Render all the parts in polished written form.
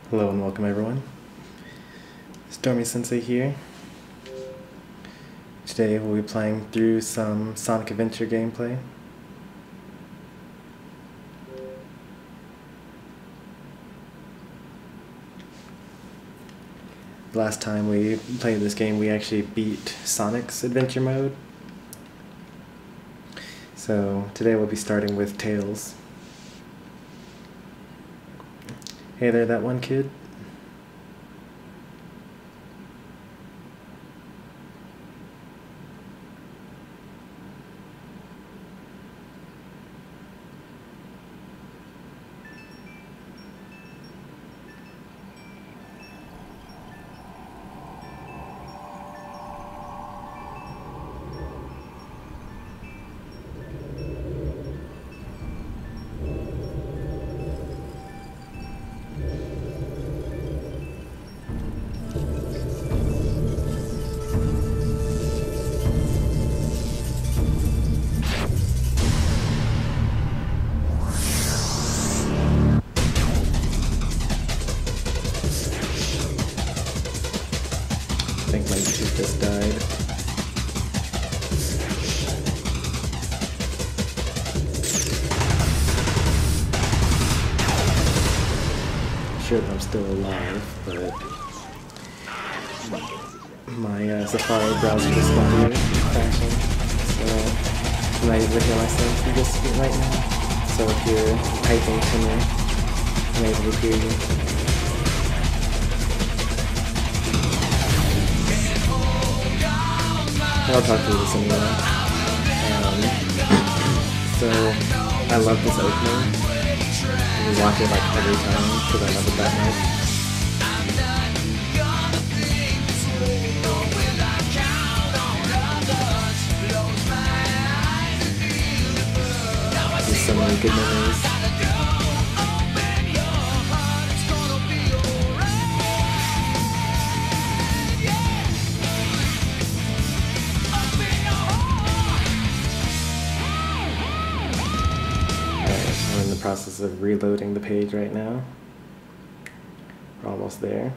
Hello and welcome everyone. Stormy Sensei here. Today we'll be playing through some Sonic Adventure gameplay. Last time we played this game we actually beat Sonic's adventure mode. So today we'll be starting with Tails. Hey there, that one kid. I think my YouTube just died. I'm sure that I'm still alive, but my Safari browser just started crashing, so I'm not able to hear myself through this screen right now. So if you're typing to me, I'm able to hear you. I'll talk to this anyway. So, I love this opening. I watch it like every time because I love it that much. There's so many good memories. I'm in the process of reloading the page right now. We're almost there.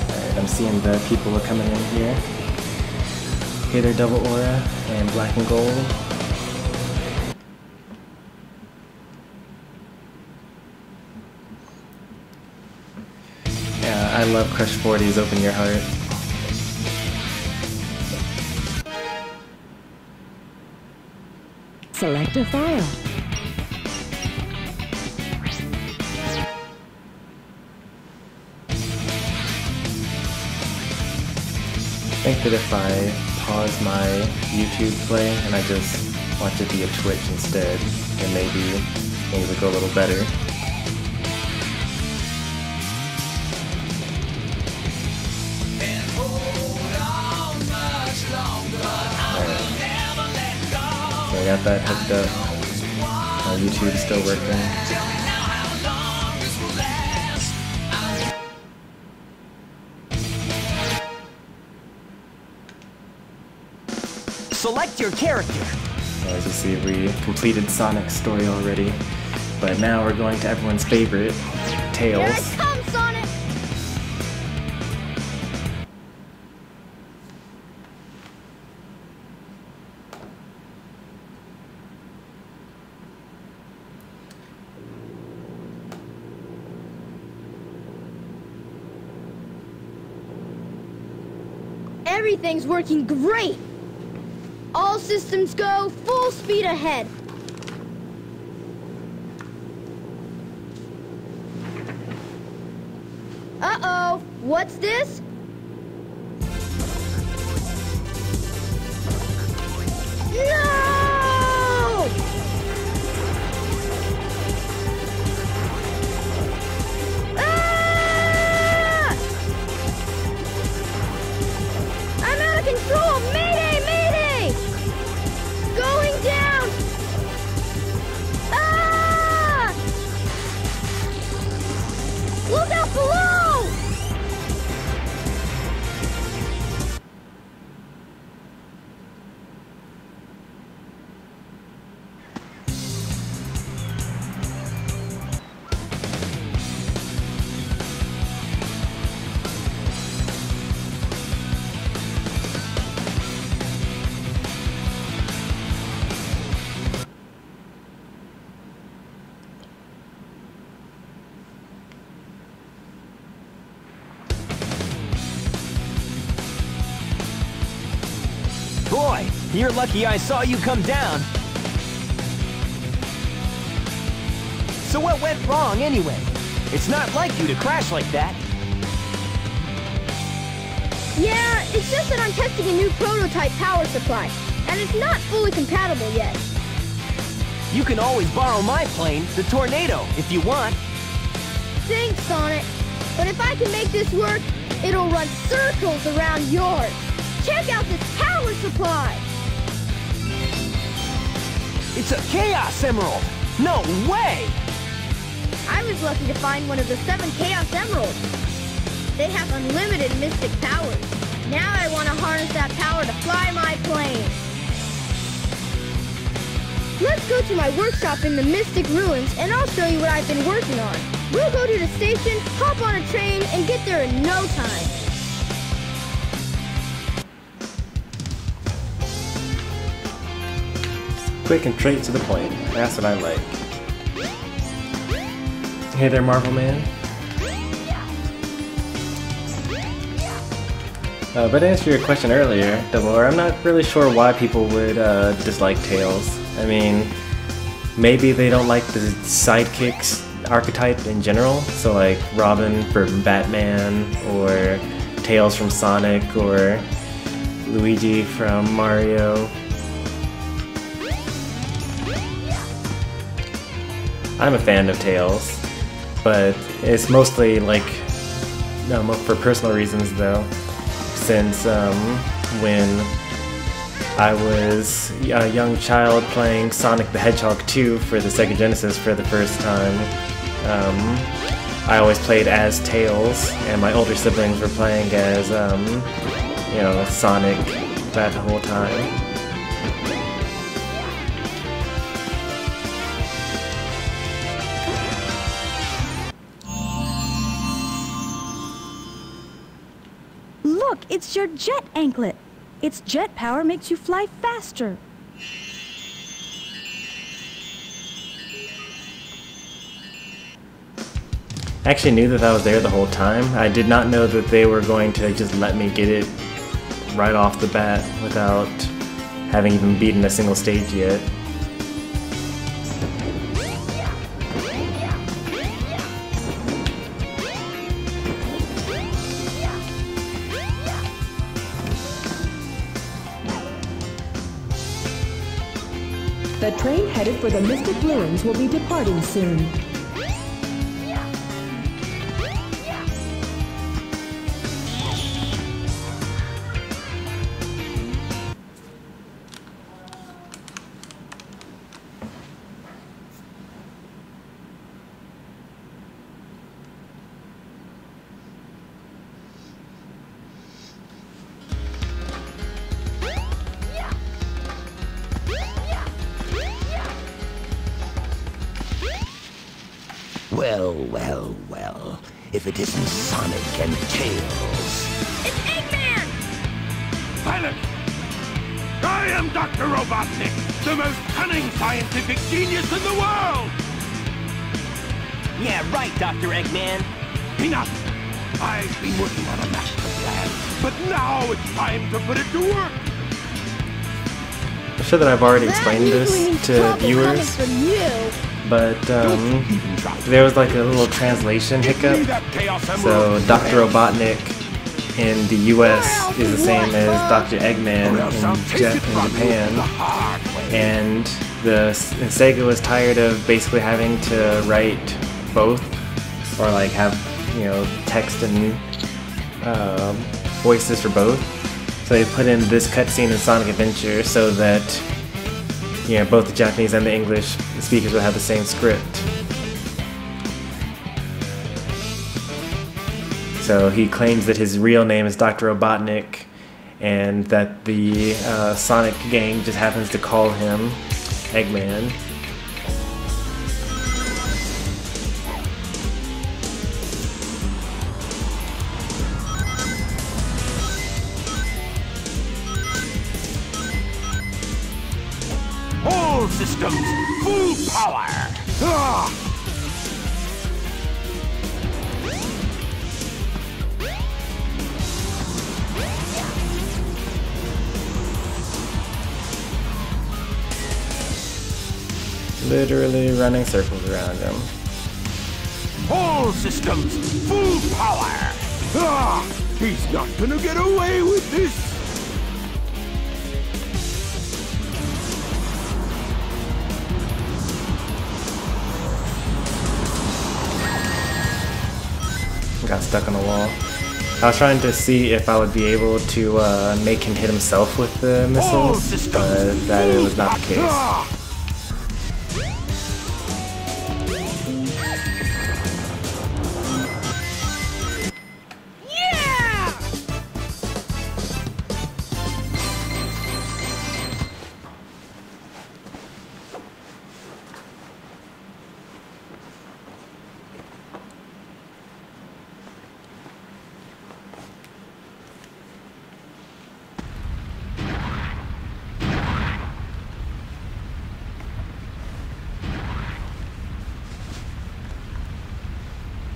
Alright, I'm seeing the people are coming in here. Okay, they're double aura and black and gold. Yeah, I love Crush 40's Open Your Heart. Select a file. I think that if I pause my YouTube play and I just watch it via Twitch instead, then maybe things will go a little better. So I got that hooked up. My YouTube is still working. Select your character. As you see, we completed Sonic's story already, but now we're going to everyone's favorite, Tails. Here it comes, Sonic! Everything's working great! All systems go, full speed ahead. Uh-oh, what's this? No! Ah! I'm out of control! Mayday! Mayday! Going down! You're lucky I saw you come down. So what went wrong anyway? It's not like you to crash like that. Yeah, it's just that I'm testing a new prototype power supply, and it's not fully compatible yet. You can always borrow my plane, the Tornado, if you want. Thanks, Sonic. But if I can make this work, it'll run circles around yours. Check out this power supply! It's a Chaos Emerald! No way! I was lucky to find one of the 7 Chaos Emeralds. They have unlimited mystic powers. Now I want to harness that power to fly my plane. Let's go to my workshop in the Mystic Ruins, and I'll show you what I've been working on. We'll go to the station, hop on a train, and get there in no time. Quick and straight to the point. That's what I like. Hey there, Marvel Man. But to answer your question earlier, Double, I'm not really sure why people would dislike Tails. I mean, maybe they don't like the sidekicks archetype in general, so like Robin from Batman, or Tails from Sonic, or Luigi from Mario. I'm a fan of Tails, but it's mostly like for personal reasons though. Since when I was a young child playing Sonic the Hedgehog 2 for the Sega Genesis for the first time, I always played as Tails, and my older siblings were playing as, Sonic that whole time. Look, it's your jet anklet. Its jet power makes you fly faster. I actually knew that was there the whole time. I did not know that they were going to just let me get it right off the bat without having even beaten a single stage yet. The train headed for the Mystic Ruins will be departing soon. Well, well, well. If it isn't Sonic and Tails. It's Eggman! Silence! I am Dr. Robotnik, the most cunning scientific genius in the world! Yeah, right, Dr. Eggman. Enough! I've been working on a master plan, but now it's time to put it to work! I'm sure that I've already explained this to viewers, but there was like a little translation hiccup. So Dr. Robotnik in the US is the same as Dr. Eggman in Japan, and Sega was tired of basically having to write both, or like have text and voices for both. So they put in this cutscene in Sonic Adventure so that both the Japanese and the English speakers would have the same script. So he claims that his real name is Dr. Robotnik, and that the Sonic gang just happens to call him Eggman. All systems, full power! Ah! Literally running circles around him. All systems, full power! Ah! He's not gonna get away with this! Got stuck on the wall. I was trying to see if I would be able to make him hit himself with the missiles, but that was not the case.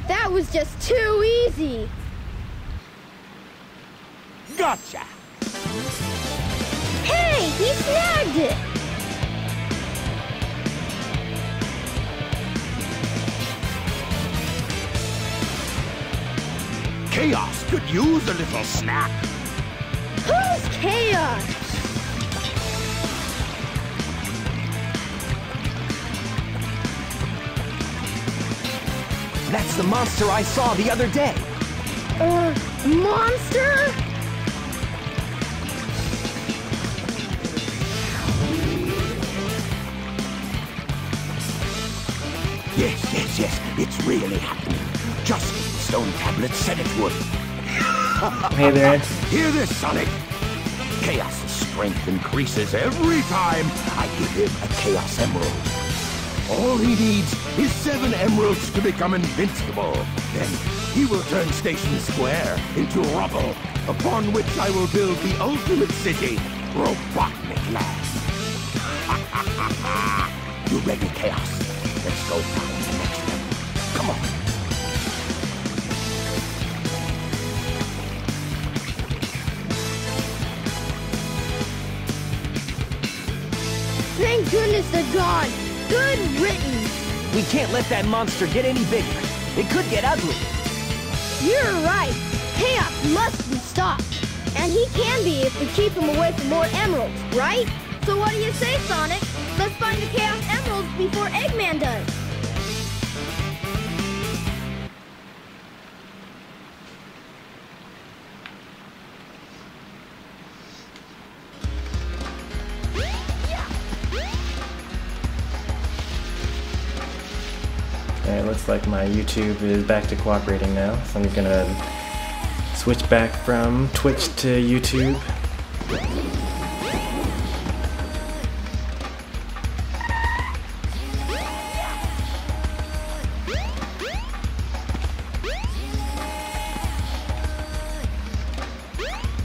That was just too easy. Gotcha! Hey, he snagged it. Chaos could use a little snack. Who's Chaos? That's the monster I saw the other day. Monster? Yes, it's really happening. Just as the stone tablet said it would. Hey there. Hear this, Sonic? Chaos' strength increases every time I give him a Chaos Emerald. All he needs is 7 emeralds to become invincible. Then he will turn Station Square into rubble, upon which I will build the ultimate city, Robotnik Land. You ready, Chaos? Let's go find the next one. Come on. Thank goodness they're gone. Good riddance. We can't let that monster get any bigger. It could get ugly. You're right. Chaos must be stopped. And he can be if we keep him away from more emeralds, right? So what do you say, Sonic? Let's find the Chaos Emeralds before Eggman does. Okay, it looks like my YouTube is back to cooperating now, so I'm gonna switch back from Twitch to YouTube.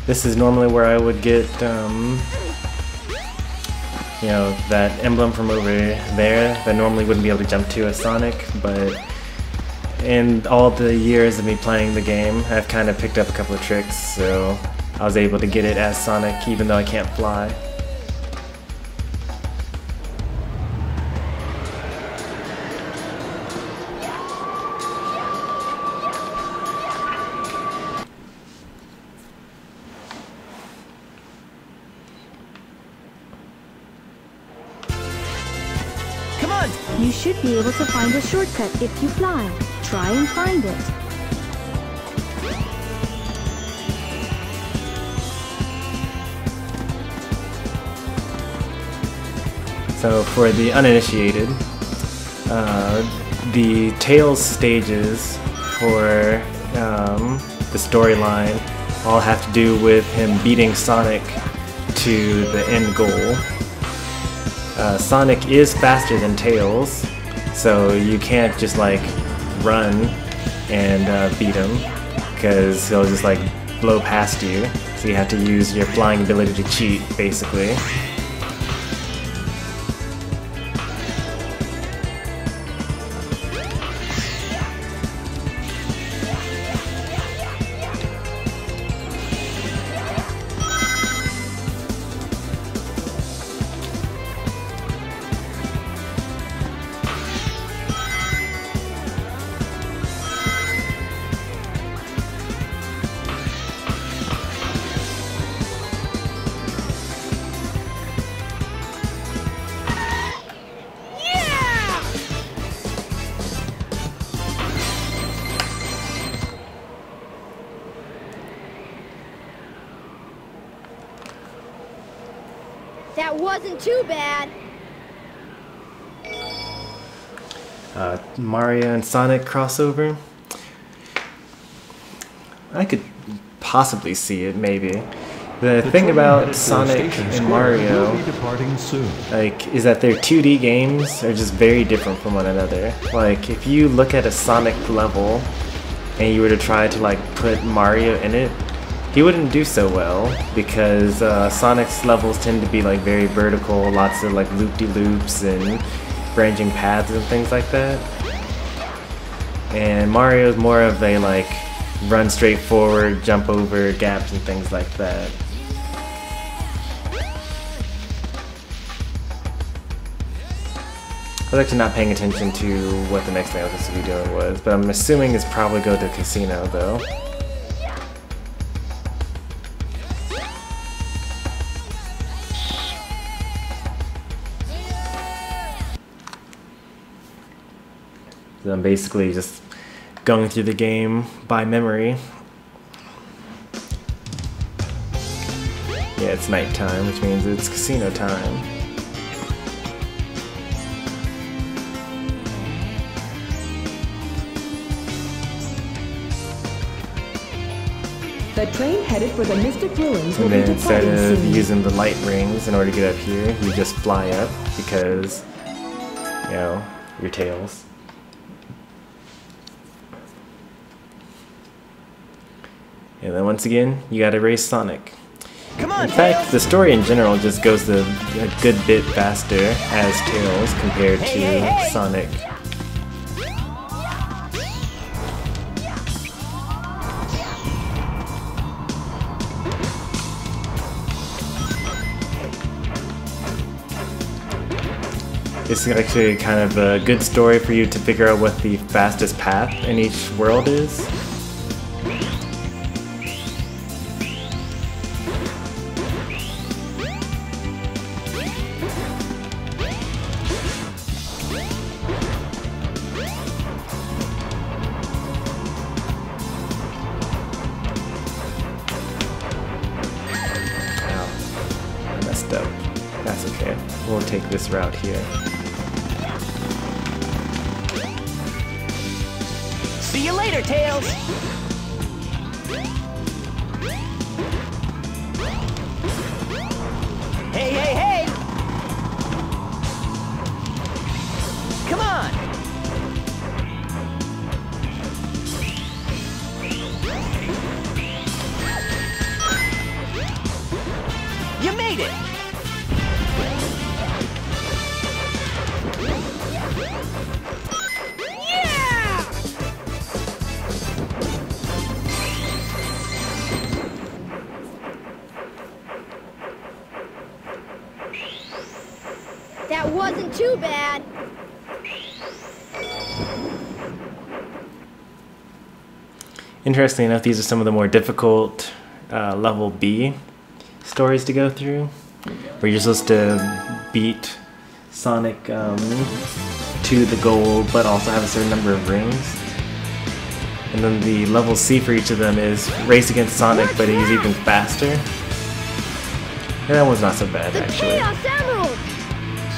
This is normally where I would get, you know, that emblem from over there that normally wouldn't be able to jump to as Sonic, but in all the years of me playing the game, I've kind of picked up a couple of tricks, so I was able to get it as Sonic even though I can't fly. You should be able to find a shortcut if you fly. Try and find it. So for the uninitiated, the Tails stages for the storyline all have to do with him beating Sonic to the end goal. Sonic is faster than Tails, so you can't just like run and beat him, because he'll just like blow past you. So you have to use your flying ability to cheat, basically. That wasn't too bad. Mario and Sonic crossover. I could possibly see it, maybe. The thing about Sonic and Mario, like, is that their 2D games are just very different from one another. Like, if you look at a Sonic level and you were to try to like put Mario in it, he wouldn't do so well because Sonic's levels tend to be like very vertical, lots of like loop-de-loops and branching paths and things like that. And Mario's more of a like run straight forward, jump over gaps and things like that. I was actually not paying attention to what the next thing I was supposed to be doing was, but I'm assuming it's probably go to the casino though. So I'm basically just going through the game by memory. Yeah, it's nighttime, which means it's casino time. The train headed for the Mystic Ruins will And be then instead departing of soon. using the light rings in order to get up here, you just fly up because, you know, your tails. And then once again, you gotta race Sonic. Come on, In fact, Tails! the story in general just goes a good bit faster as Tails compared to hey! Sonic. It's actually kind of a good story for you to figure out what the fastest path in each world is. Ow, I messed up. That's okay. We'll take this route here. See you later, Tails! Hey, hey, hey! Come on! You made it! That wasn't too bad. Interestingly enough, these are some of the more difficult level B stories to go through, where you're supposed to beat Sonic to the goal, but also have a certain number of rings. And then the level C for each of them is race against Sonic, but he's even faster. And that one's not so bad, The actually. Chaos Emerald!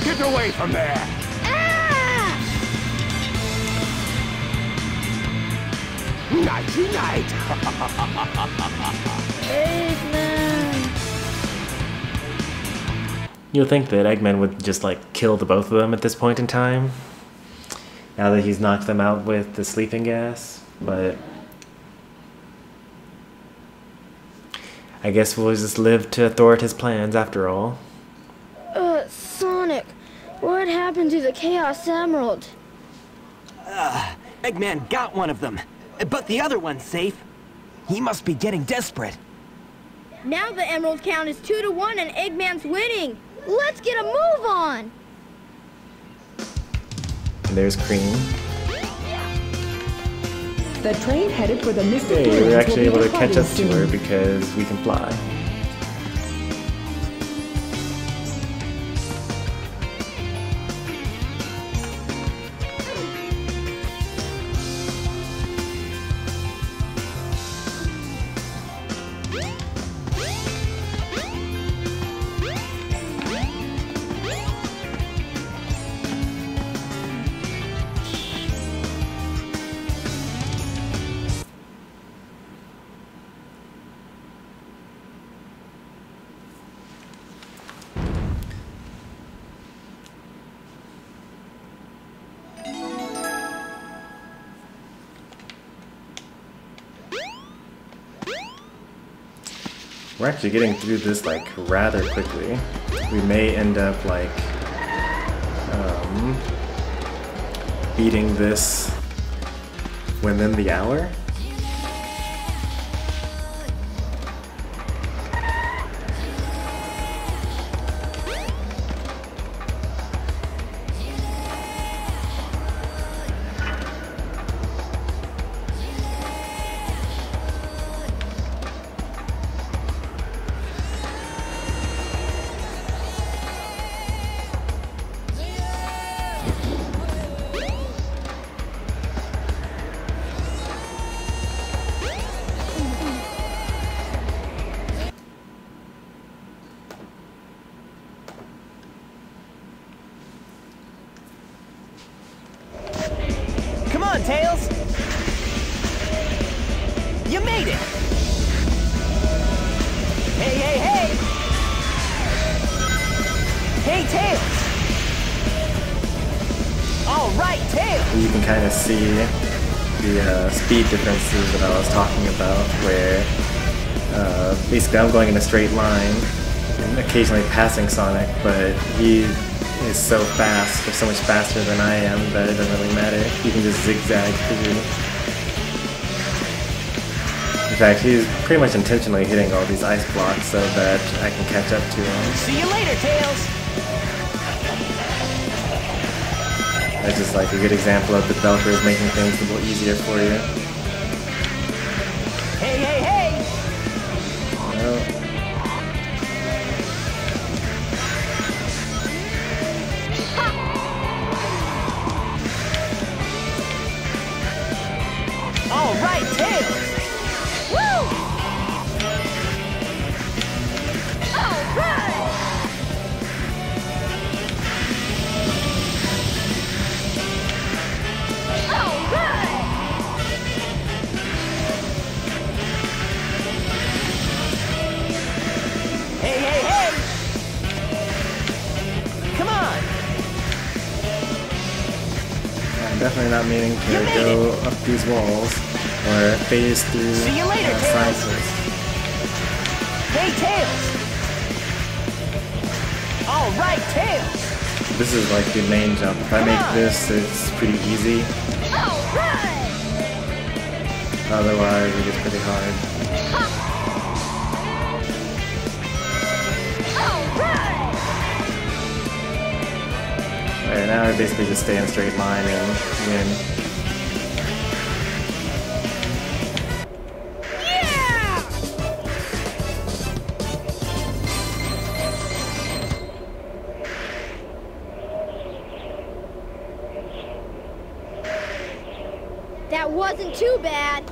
Get away from there! Ah! Nighty night! Eggman! You'll think that Eggman would just like kill the both of them at this point in time, now that he's knocked them out with the sleeping gas, but I guess we'll just live to thwart his plans after all. Sonic, what happened to the Chaos Emerald? Eggman got one of them, but the other one's safe. He must be getting desperate. Now the emerald count is 2-1 and Eggman's winning. Let's get a move on. And there's Cream. The train headed for the Mystic Hey, Ruins we're will actually be able to catch departing up to soon. her because we can fly. we're actually getting through this like rather quickly. We may end up like beating this within the hour. Tails! You made it! Hey, hey, hey! Hey, Tails! All right, Tails! You can kind of see the speed differences that I was talking about, where basically I'm going in a straight line and occasionally passing Sonic, but he is so fast, or so much faster than I am, that it doesn't really matter. You can just zigzag through. In fact, he's pretty much intentionally hitting all these ice blocks so that I can catch up to him. See you later, Tails! That's just like a good example of developers making things a little easier for you. Hey, hey, hey! Well, all right, Tails! Woo! All right! All right! Hey, hey, hey! Come on! I'm definitely not meaning to go up these walls or phase through See you later, Tails. sciences. Hey, Tails! All right, Tails! This is like the main jump. If I make this, it's pretty easy. All right! Otherwise, it gets pretty hard. All right! Alright, now I basically just stay in a straight line and win. That wasn't too bad.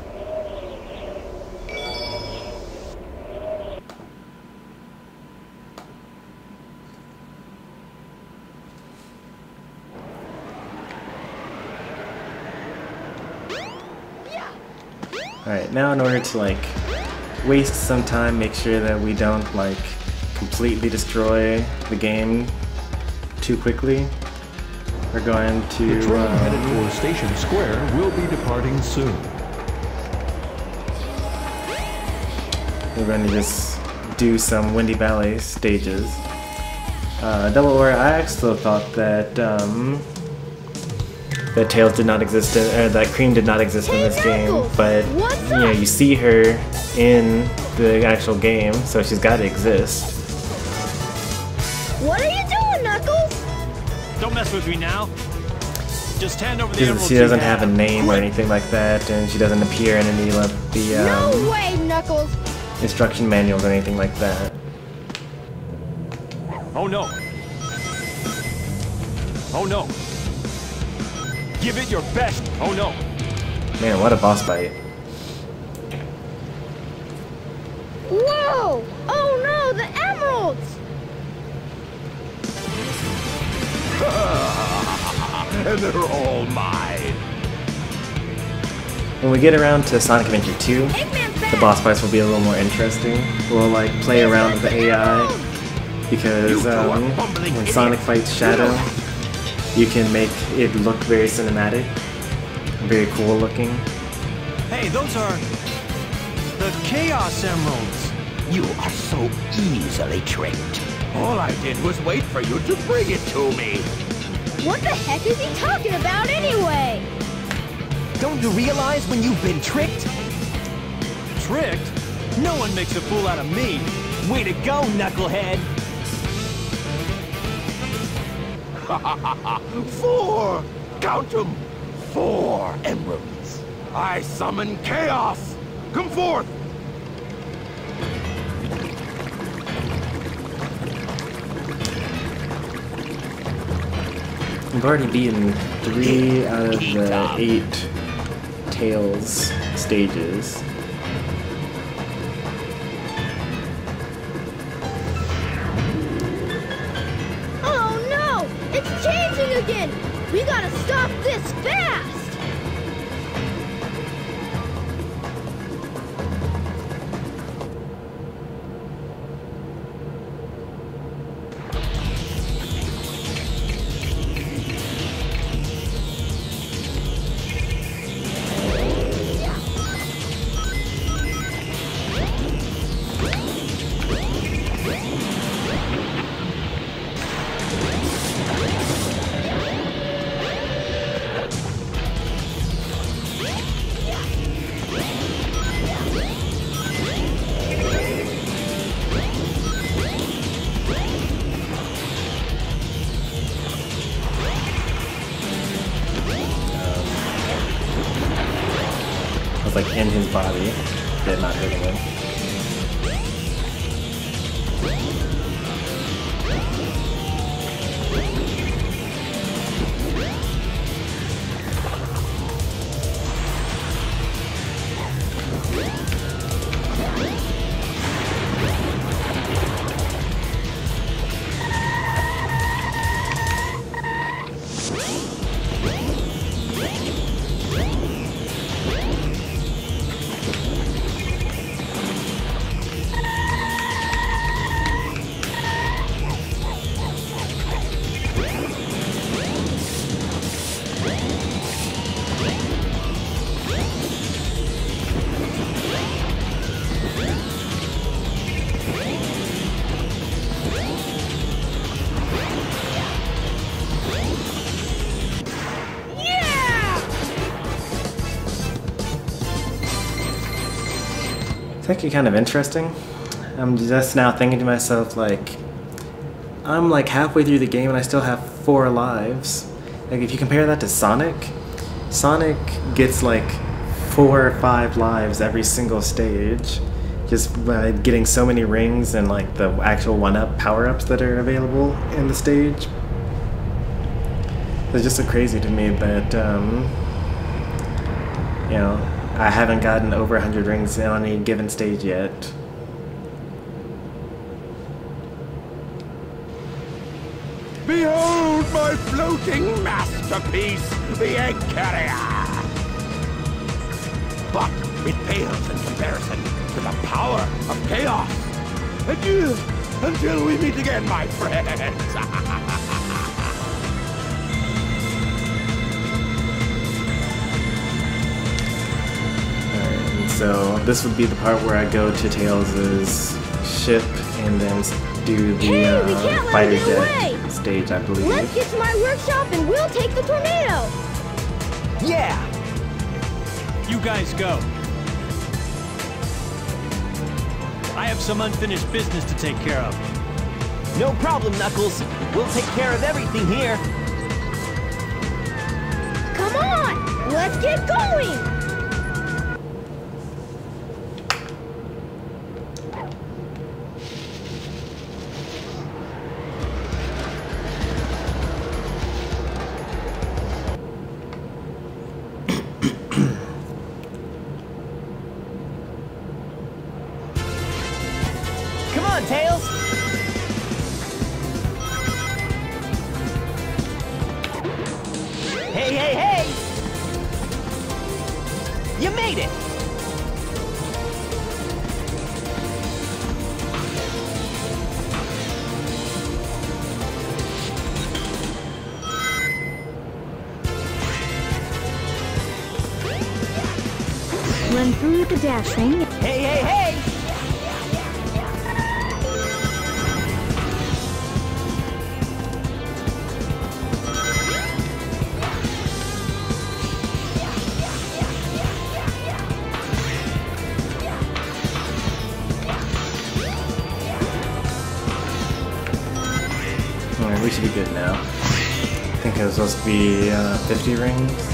Alright, now in order to like waste some time, make sure that we don't like completely destroy the game too quickly, we're going to The train headed for Station Square will be departing soon. we're going to just do some Windy Valley stages. Double Or, I actually thought that that Tails did not exist, or that Cream did not exist in this game, but you know, you see her in the actual game, so she's got to exist. What are you doing, Knuckles? Don't mess with me now. Just hand over the emeralds. She doesn't have a name or anything like that, and she doesn't appear in any of the No way, Knuckles. instruction manuals or anything like that. Oh no. Oh no. Give it your best. Oh no. Man, what a boss fight. Whoa! Oh no, the emeralds! And they're all mine. When we get around to Sonic Adventure 2, the boss fights will be a little more interesting. We'll like play around with the AI, because when Sonic fights Shadow, you can make it look very cinematic, very cool looking. Hey, those are the Chaos Emeralds. You are so easily tricked. All I did was wait for you to bring it to me. What the heck is he talking about anyway? Don't you realize when you've been tricked? Tricked? No one makes a fool out of me. Way to go, knucklehead! 4! Count 'em! 4 emeralds. I summon chaos! Come forth! I've already beaten 3 out of the 8 Tails stages. Oh no! It's changing again! We gotta stop this fast! Like in his body, but not hurting him. It's actually kind of interesting. I'm just now thinking to myself, like, I'm like halfway through the game and I still have 4 lives. Like, if you compare that to Sonic, Sonic gets like 4 or 5 lives every single stage, just by getting so many rings and like the actual 1-up power-ups that are available in the stage. It's just so crazy to me that, you know, I haven't gotten over 100 rings on any given stage yet. Behold my floating masterpiece, the egg carrier! But it pales in comparison to the power of chaos. Adieu, until we meet again, my friends. So this would be the part where I go to Tails' ship and then do the fighter jet stage, I believe. Let's get to my workshop and we'll take the tornado! Yeah! You guys go. I have some unfinished business to take care of. No problem, Knuckles. We'll take care of everything here. Come on! Let's get going! Come on, Tails! Hey, hey, hey! You made it! Run through the dash ring. Hey, hey, hey! should be good now. I think it was supposed to be 50 rings.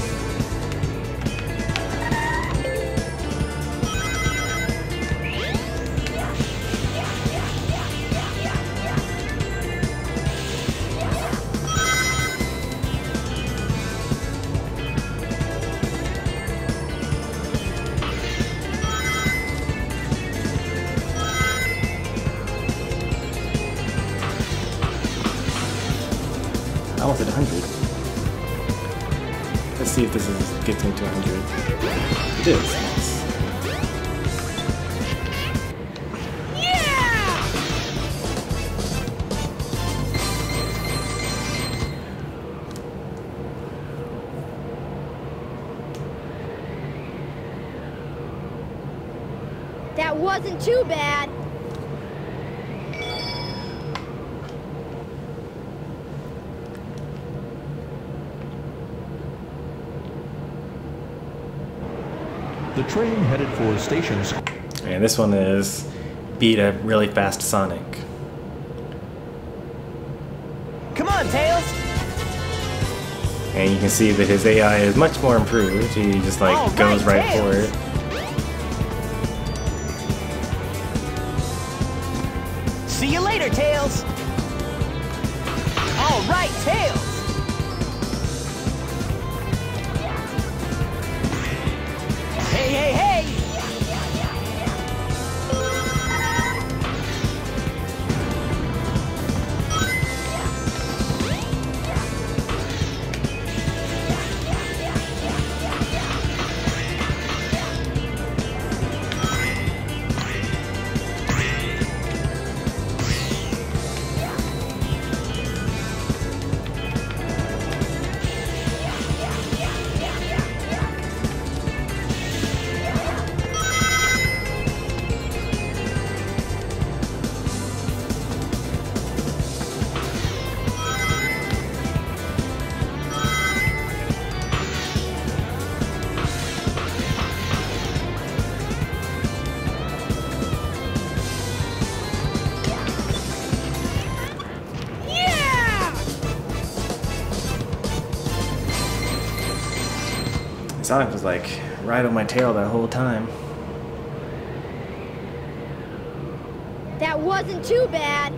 I almost hit 100. Let's see if this gets me to 100. It is. Nice. Yeah! That wasn't too bad. The train headed for Station Square. And this one is beat a really fast Sonic. Come on, Tails! And you can see that his AI is much more improved. He just like All goes right, right for Tails. it. See you later, Tails! All right, Tails! Hey, hey, hey! Sonic was like right on my tail that whole time. That wasn't too bad.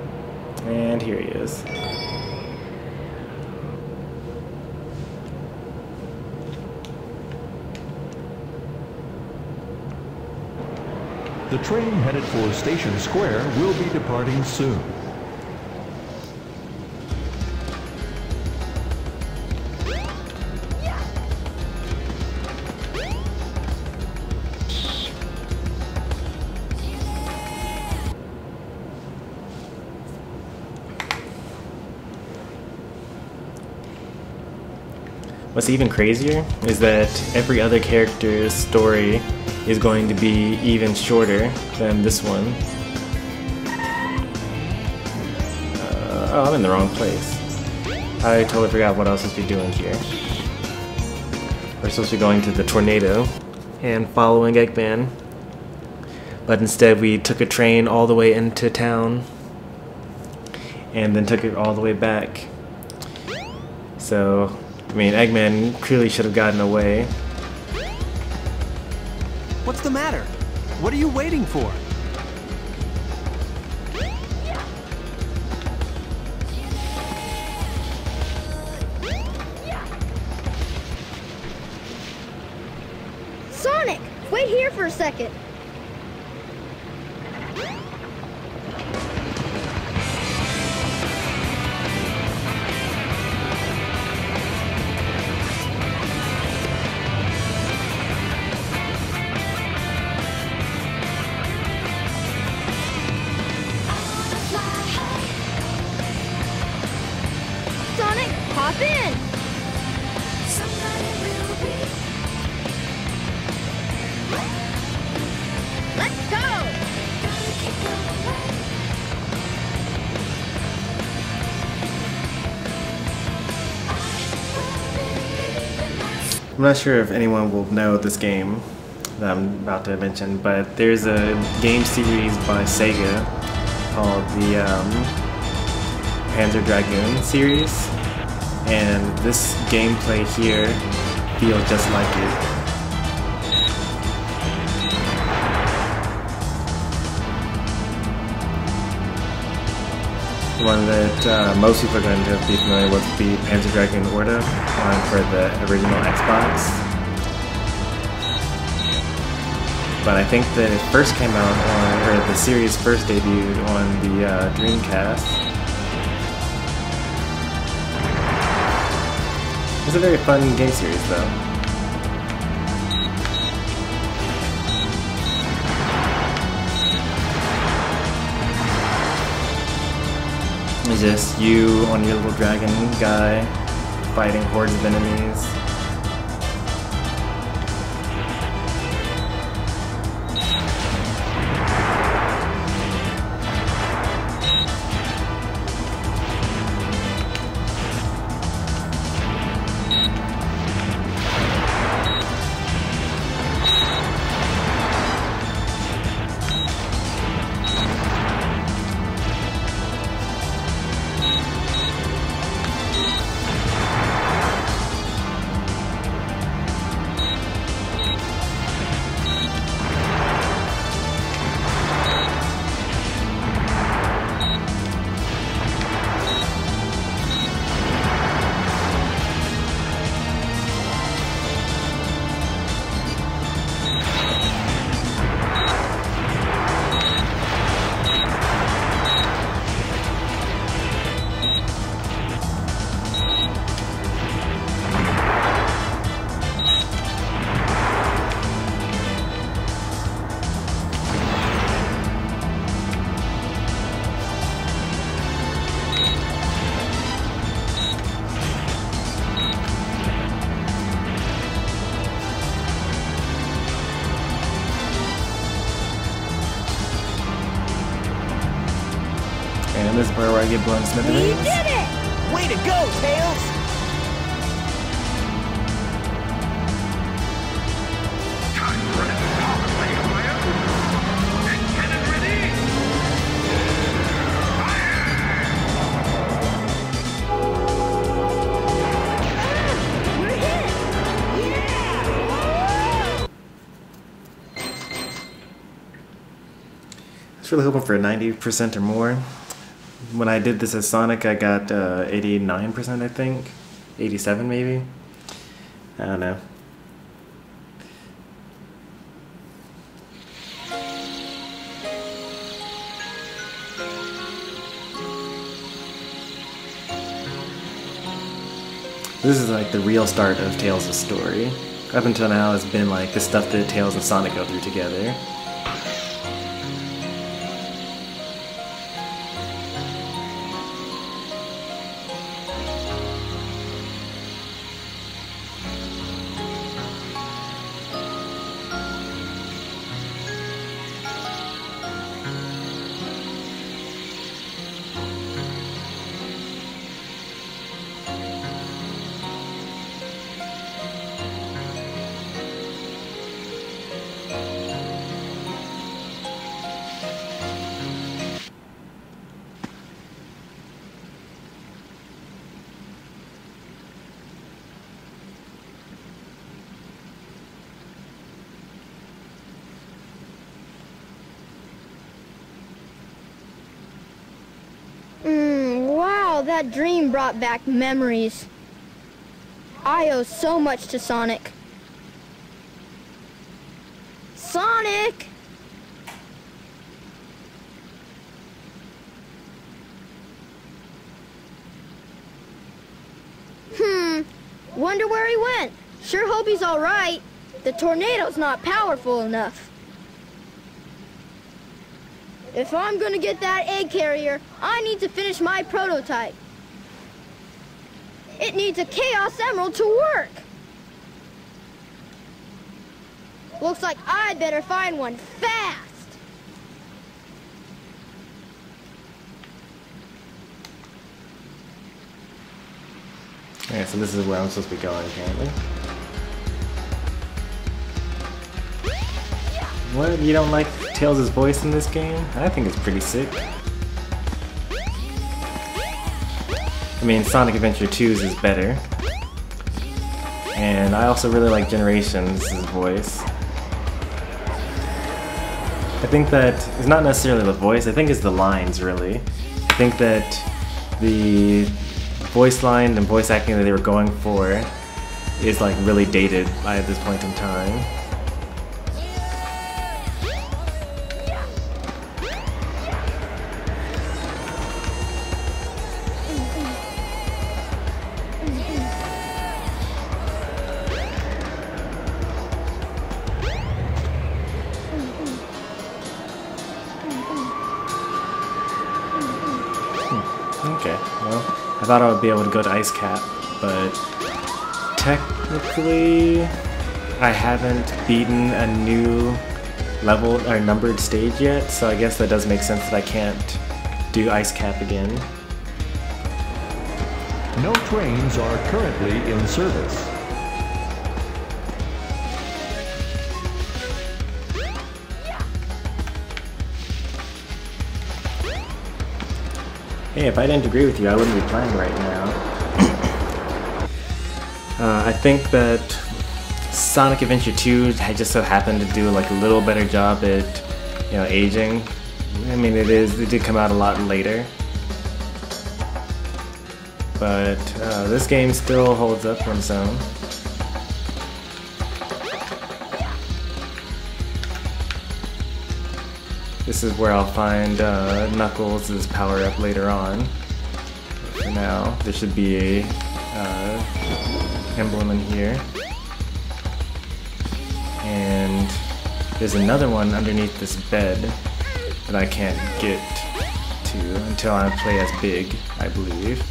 And here he is. The train headed for Station Square will be departing soon. What's even crazier is that every other character's story is going to be even shorter than this one. Oh, I'm in the wrong place. I totally forgot what I was supposed to be doing here. We're supposed to be going to the tornado and following Eggman, but instead we took a train all the way into town and then took it all the way back. So, I mean, Eggman clearly should have gotten away. What's the matter? What are you waiting for? Sonic, wait here for a second. Sonic, hop in. Let's go. I'm not sure if anyone will know this game that I'm about to mention, but there's a game series by Sega called the Panzer Dragoon series, and this gameplay here feels just like it. One that most people are going to be familiar with would be Panzer Dragoon Orta, one for the original Xbox. But I think that it first came out on, or the series first debuted on the Dreamcast. It's a very fun game series though. It's just you on your little dragon guy fighting hordes of enemies. And this is where I get blown smithereens. You did it! Way to go, Tails! I was really hoping for 90% or more. When I did this as Sonic, I got 89%, I think. 87 maybe? I don't know. This is like the real start of Tails' story. Up until now it's been like the stuff that Tails and Sonic go through together. Wow, that dream brought back memories. I owe so much to Sonic. Sonic! Wonder where he went. Sure hope he's all right. The tornado's not powerful enough. If I'm gonna get that egg carrier, I need to finish my prototype. It needs a Chaos Emerald to work. Looks like I'd better find one fast. Okay, so this is where I'm supposed to be going, apparently. What? You don't like Tails' voice in this game? I think it's pretty sick. I mean, Sonic Adventure 2's is better. And I also really like Generations' voice. I think that it's not necessarily the voice, I think it's the lines, really. I think that the voice line and voice acting that they were going for is like really dated by this point in time. Okay, well, I thought I would be able to go to Ice Cap, but technically I haven't beaten a new level or numbered stage yet, so I guess that does make sense that I can't do Ice Cap again. No trains are currently in service. Hey, if I didn't agree with you, I wouldn't be playing right now. I think that Sonic Adventure 2 just so happened to do like a little better job at, you know, aging. I mean, it did come out a lot later. But this game still holds up on its own. This is where I'll find Knuckles' power-up later on. For now, there should be a emblem in here. And there's another one underneath this bed that I can't get to until I play as Big, I believe.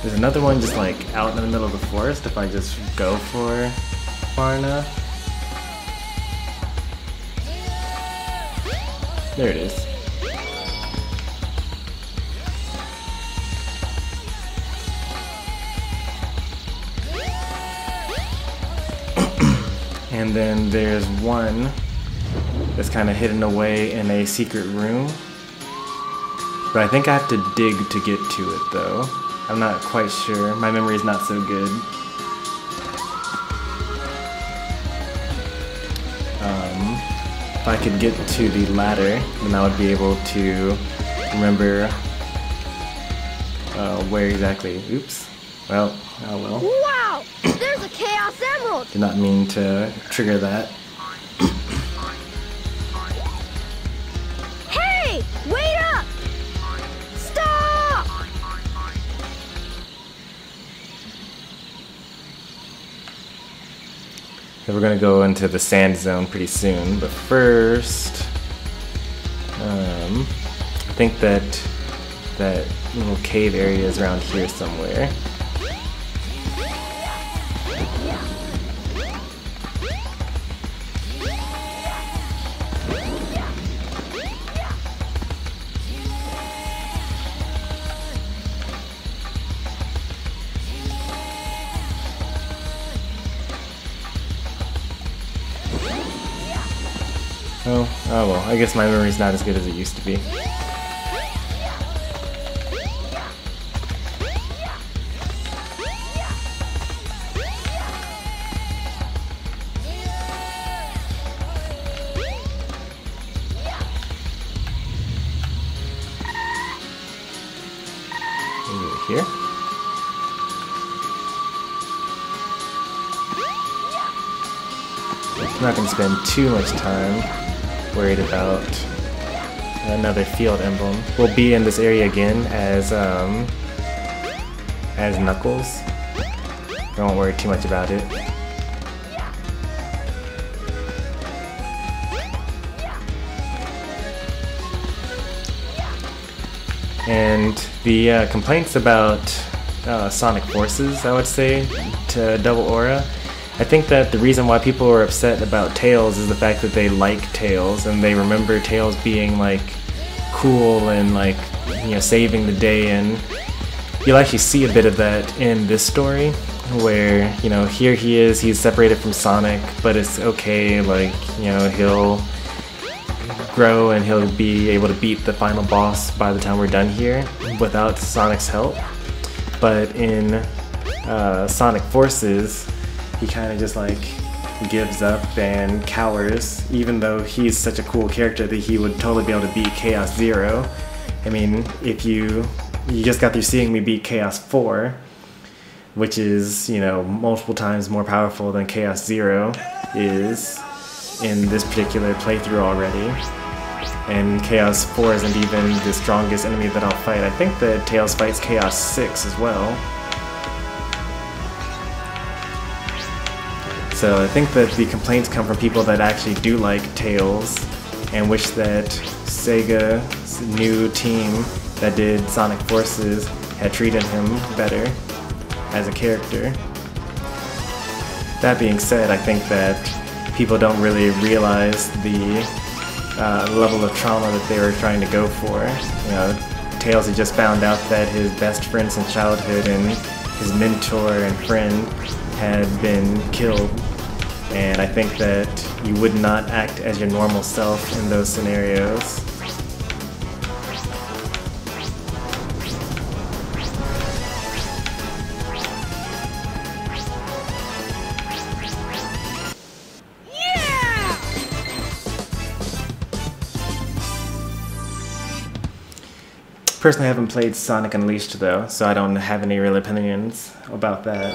There's another one just like out in the middle of the forest if I just go for far enough. There it is. And then there's one that's kind of hidden away in a secret room. But I think I have to dig to get to it though. I'm not quite sure. My memory is not so good. If I could get to the ladder, then I would be able to remember where exactly. Oops. Well, oh well. Wow! There's a Chaos Emerald! Did not mean to trigger that. Hey! Wait up! Stop! So we're gonna go into the sand zone pretty soon, but first, I think that little cave area is around here somewhere. Oh well, I guess my memory's not as good as it used to be. Over here. I'm not going to spend too much time worried about another field emblem. We'll be in this area again as Knuckles. Don't worry too much about it. And the complaints about Sonic Forces, I would say, to Double Aura, I think that the reason why people are upset about Tails is the fact that they like Tails and they remember Tails being like cool and like, you know, saving the day, and you'll actually see a bit of that in this story where, you know, here he's separated from Sonic, but it's okay, like, you know, grow and he'll be able to beat the final boss by the time we're done here without Sonic's help. But in Sonic Forces, he kind of just like gives up and cowers, even though he's such a cool character that he would totally be able to beat Chaos Zero. I mean, if you just got through seeing me beat Chaos 4, which is, you know, multiple times more powerful than Chaos Zero is in this particular playthrough already. And Chaos 4 isn't even the strongest enemy that I'll fight. I think that Tails fights Chaos 6 as well. So I think that the complaints come from people that actually do like Tails and wish that Sega's new team that did Sonic Forces had treated him better as a character. That being said, I think that people don't really realize the level of trauma that they were trying to go for. You know, Tails had just found out that his best friend since childhood and his mentor and friend had been killed. And I think that you would not act as your normal self in those scenarios. Personally, I haven't played Sonic Unleashed though, so I don't have any real opinions about that.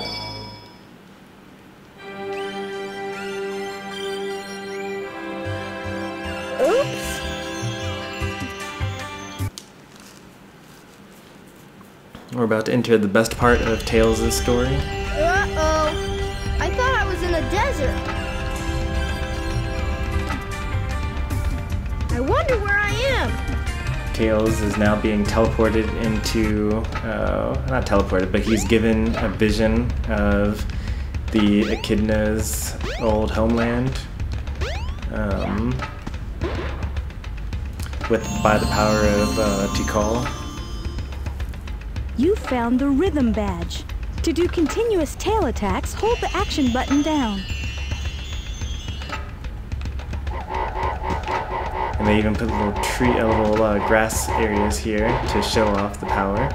Oops. We're about to enter the best part of Tails' story. Uh-oh. I thought I was in a desert. I wonder where I am. Tails is now being teleported into, not teleported, but he's given a vision of the Echidna's old homeland by the power of Tikal. You found the rhythm badge. To do continuous tail attacks, hold the action button down. And they even put little grass areas here to show off the power.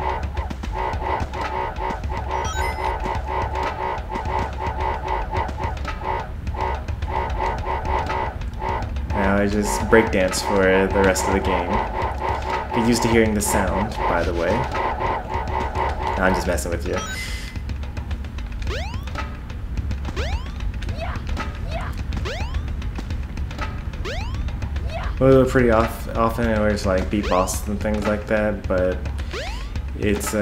Now I just breakdance for the rest of the game. Get used to hearing the sound, by the way. No, I'm just messing with you. Well, pretty often in order to like beat bosses and things like that, but it's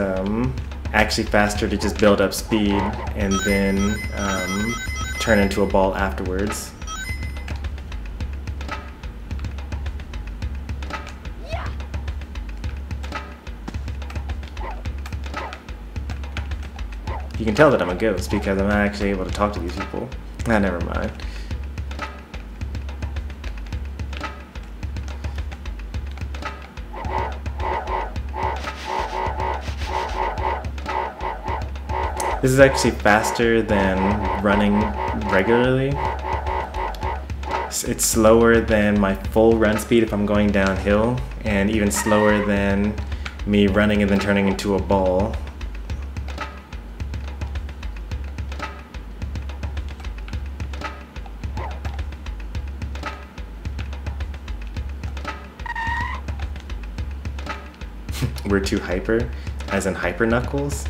actually faster to just build up speed and then turn into a ball afterwards. You can tell that I'm a ghost because I'm not actually able to talk to these people. Ah, never mind. This is actually faster than running regularly. It's slower than my full run speed if I'm going downhill, and even slower than me running and then turning into a ball. We're too hyper, as in hyper knuckles.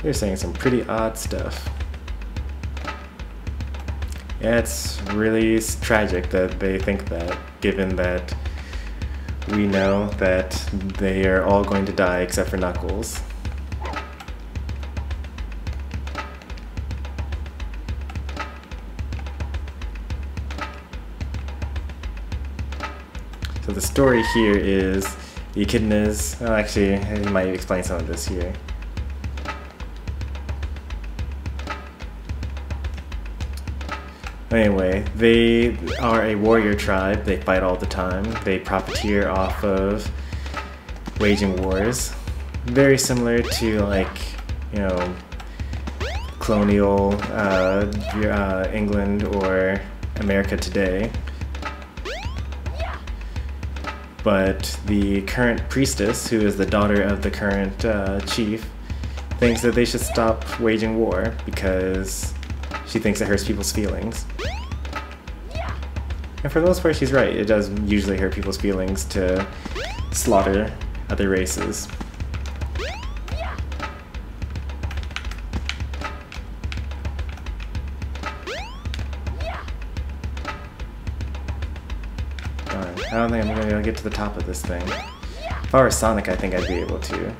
They're saying some pretty odd stuff. Yeah, it's really tragic that they think that, given that we know that they are all going to die except for Knuckles. So the story here is the Echidnas. Oh, actually, he might explain some of this here. Anyway, they are a warrior tribe. They fight all the time. They profiteer off of waging wars. Very similar to, like, you know, colonial England or America today. But the current priestess, who is the daughter of the current chief, thinks that they should stop waging war because she thinks it hurts people's feelings. And for the most part, she's right. It does usually hurt people's feelings to slaughter other races. Darn, I don't think I'm going to be able to get to the top of this thing. If I were Sonic, I think I'd be able to.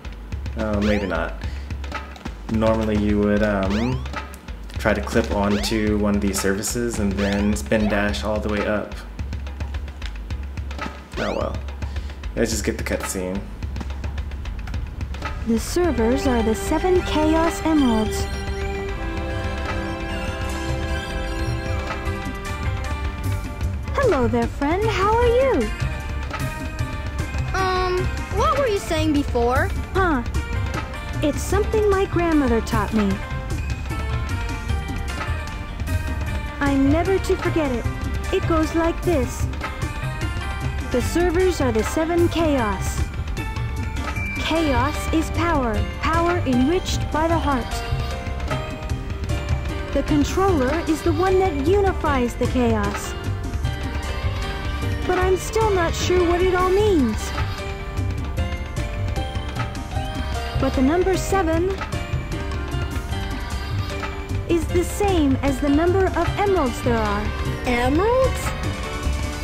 Oh, maybe not. Normally you would try to clip onto one of these surfaces and then spin dash all the way up. Oh well. Let's just get the cutscene. The servers are the 7 Chaos Emeralds. Hello there, friend. How are you? What were you saying before? Huh. It's something my grandmother taught me. I'm never to forget it. It goes like this. The servers are the 7 Chaos. Chaos is power, power enriched by the heart. The controller is the one that unifies the chaos. But I'm still not sure what it all means. But the number 7 is the same as the number of emeralds there are. Emeralds?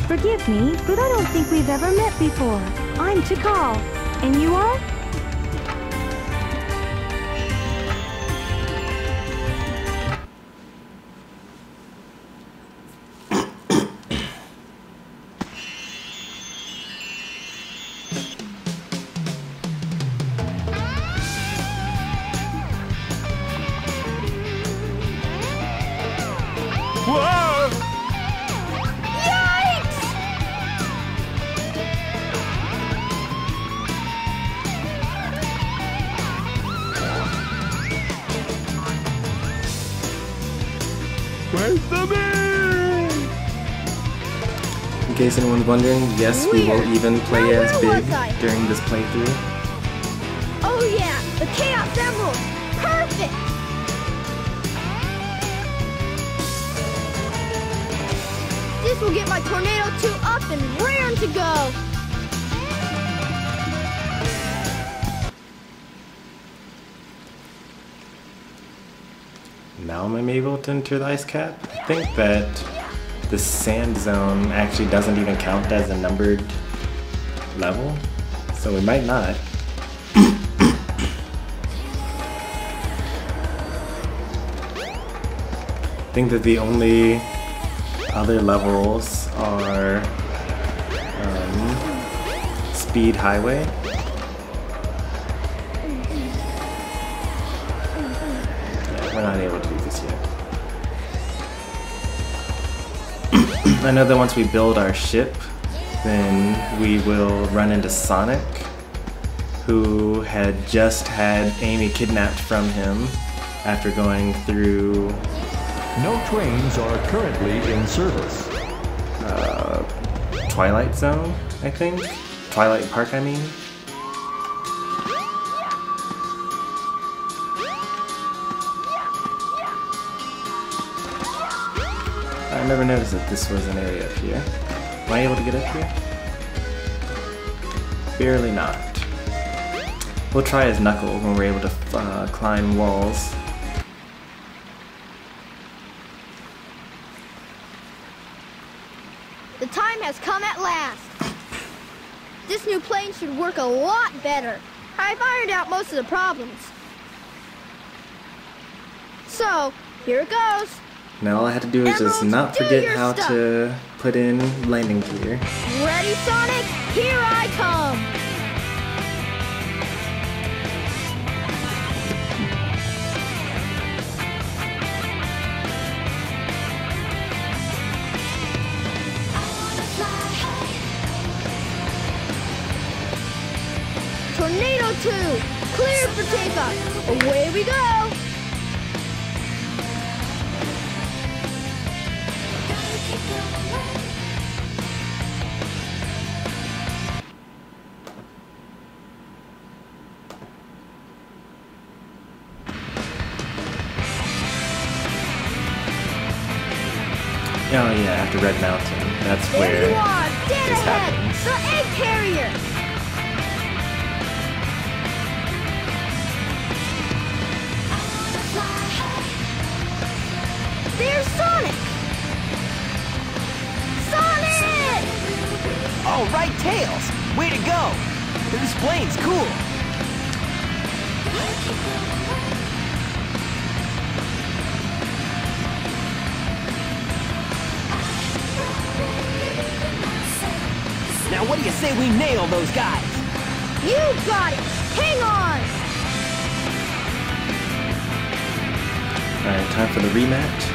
Forgive me, but I don't think we've ever met before. I'm Tikal. And you are? Whoa! Yikes! Where's the man? In case anyone's wondering, yes, we will even play Now, as where Big was I? during this playthrough. Oh yeah, the Chaos Emerald! Perfect! This will get my Tornado 2 up and raring to go! Now am I able to enter the ice cap? I think that the sand zone actually doesn't even count as a numbered level, so we might not. I think that the only other levels are Speed Highway. Yeah, we're not able to do this yet. I know that once we build our ship, then we will run into Sonic, who had just had Amy kidnapped from him after going through No trains are currently in service. Twilight Zone, I think? Twilight Park, I mean? I never noticed that this was an area up here. Am I able to get up here? Barely not. We'll try as Knuckles when we're able to climb walls. The time has come at last. This new plane should work a lot better. I've ironed out most of the problems. So, here it goes. Now all I have to do is just Emeralds, not do forget your how stuff. to put in landing gear. Ready, Sonic? Here I come. 2, clear for takeoff. Away we go. Oh yeah, after Red Mountain. That's There where you are, dead this ahead. happens. The egg carrier. There's Sonic. Sonic! All right, Tails. Way to go. This plane's cool. Now, what do you say we nail those guys? You got it. Hang on. Alright, time for the rematch.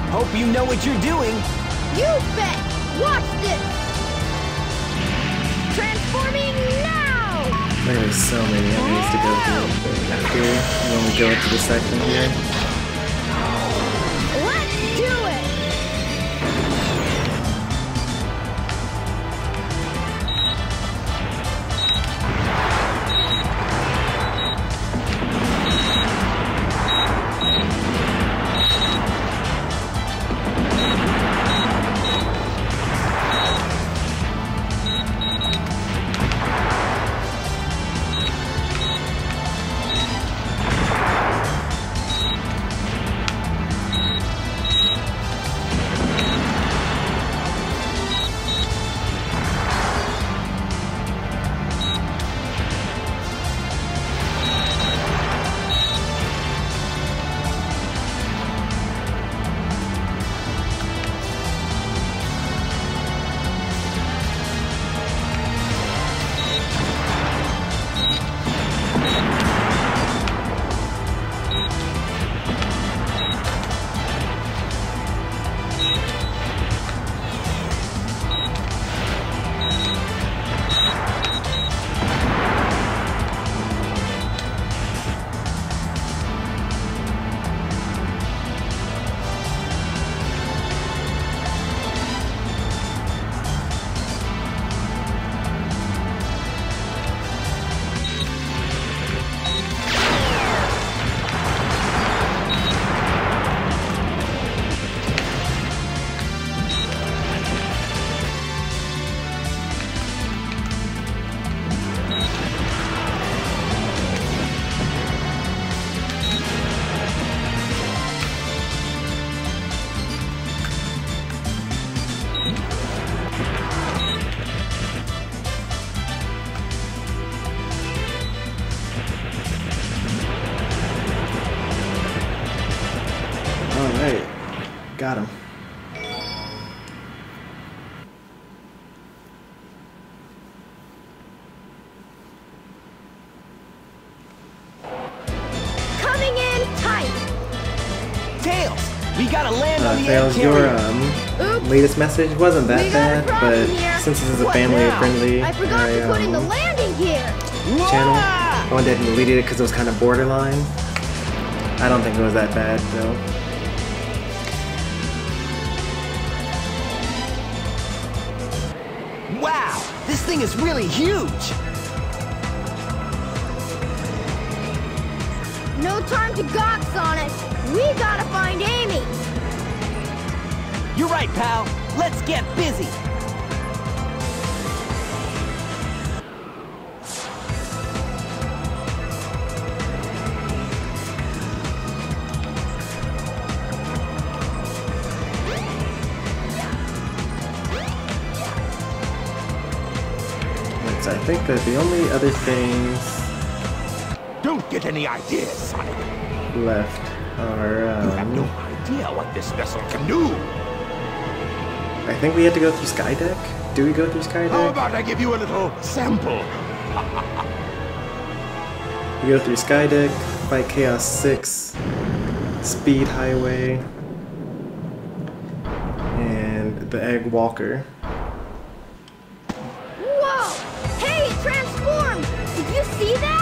Hope you know what you're doing. You bet! Watch this! Transforming now! There's so many enemies to go through after when we go into the section here. Let's do it! Got him. We gotta land on the Fails, egg your carrier. latest message wasn't that We got a bad, problem but here. since this is a What family-friendly I forgot to put in the landing gear. channel, I went ahead and deleted it because it was kind of borderline. I don't think it was that bad, though. Wow, this thing is really huge. No time to gawk, Sonic. We gotta find Amy. You're right, pal. Let's get busy. I think that the only other things Don't get any ideas, Sonic. left are, You have no idea what this vessel can do. I think we had to go through Skydeck. Do we go through How Skydeck? about I give you a little sample? We go through Skydeck, fight Chaos 6, Speed Highway, and the Egg Walker. Whoa! Hey, it transformed! Did you see that?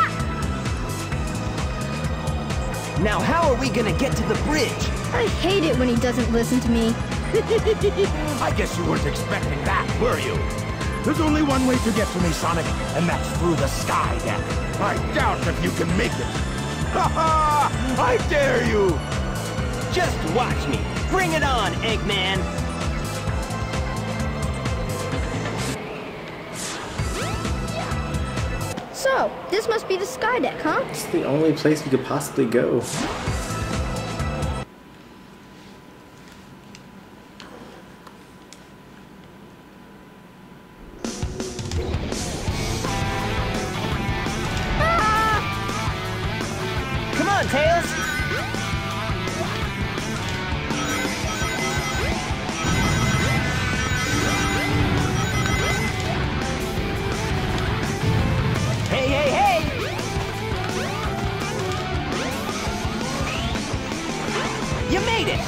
Now how are we gonna get to the bridge? I hate it when he doesn't listen to me. I guess you weren't expecting that, were you? There's only one way to get to me, Sonic, and that's through the sky deck. I doubt if you can make it. Ha ha! I dare you! Just watch me. Bring it on, Eggman. So, this must be the sky deck, huh? It's the only place we could possibly go. Come on, Tails. Hey, hey, hey! You made it!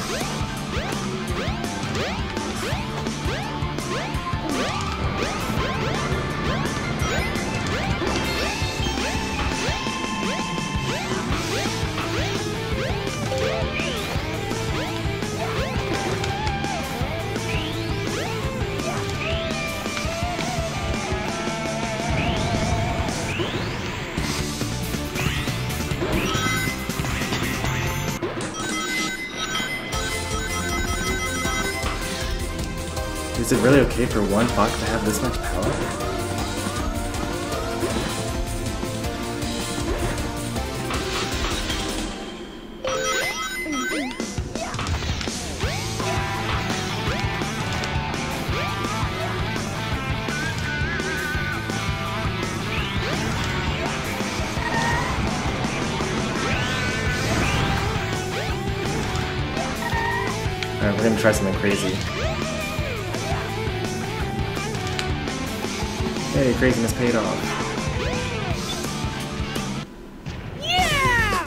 Is it really okay for one Fox to have this much power? Alright, we're gonna try something crazy. Hey, craziness paid off. Yeah!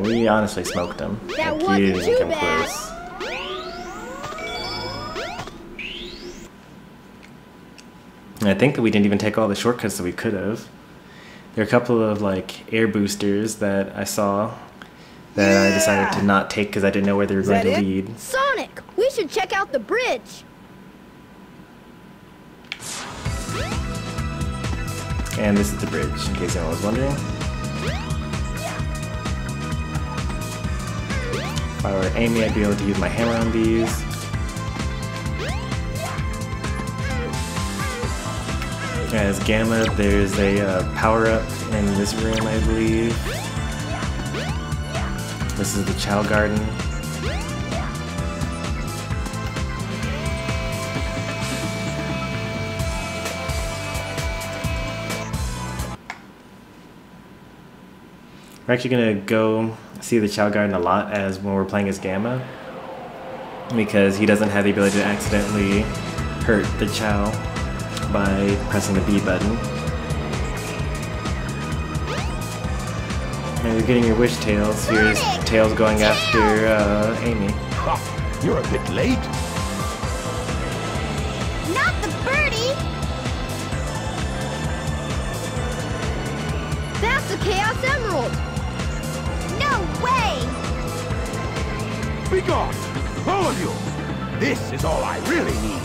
We honestly smoked him. That Like, wasn't he didn't too come bad. close. And I think that we didn't even take all the shortcuts that we could have. There are a couple of like air boosters that I saw that I decided to not take because I didn't know where they were going to lead. Sonic, we should check out the bridge. And this is the bridge, in case anyone was wondering. If I were Amy, I'd be able to use my hammer on these. As Gamma, there's a power-up in this room, I believe. This is the Chow Garden. We're actually gonna go see the Chow Garden a lot as when we're playing as Gamma, because he doesn't have the ability to accidentally hurt the Chow by pressing the B button. And you're getting your wish, Tails. Here's Tails going after Amy. Ha! You're a bit late. Not the birdie! That's a Chaos Emerald! No way! Be gone, all of you. This is all I really need.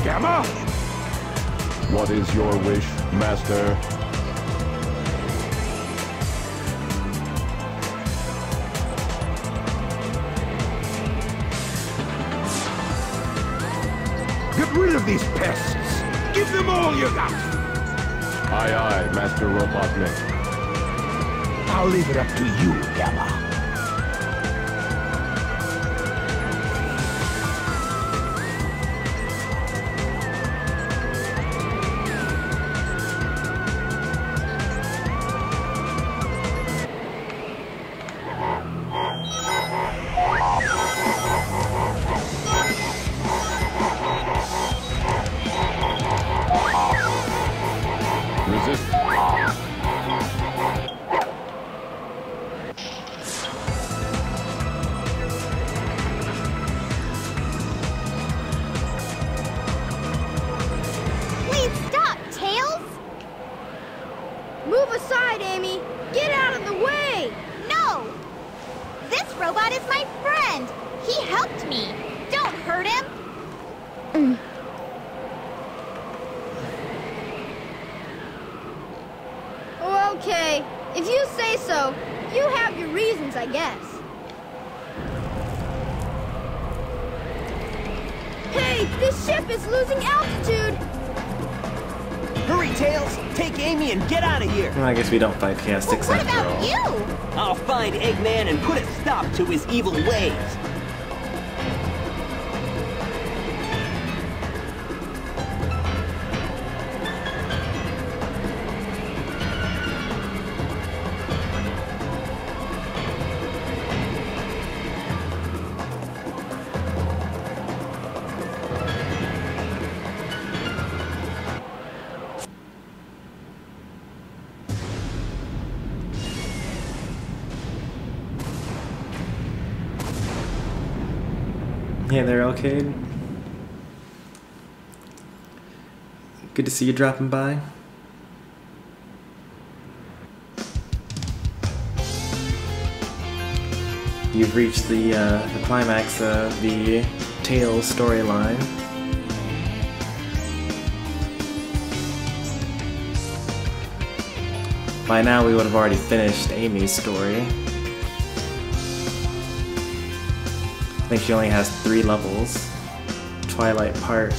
Gamma? What is your wish, Master? Get rid of these pests. Give them all you got. Aye, aye, Master Robotnik. I'll leave it up to you, Gamma. Resist. Please stop, Tails! Move aside, Amy! Get out of the way! No! This robot is my friend! He helped me! Don't hurt him! Okay, if you say so, you have your reasons, I guess. Hey, this ship is losing altitude! Hurry, Tails! Take Amy and get out of here! Well, I guess we don't fight Chaos 6 What after about all. you? I'll find Eggman and put a stop to his evil ways! Hey there, Arcade. Good to see you dropping by. You've reached the climax of the Tails storyline. By now we would have already finished Amy's story. I think she only has 3 levels. Twilight Park.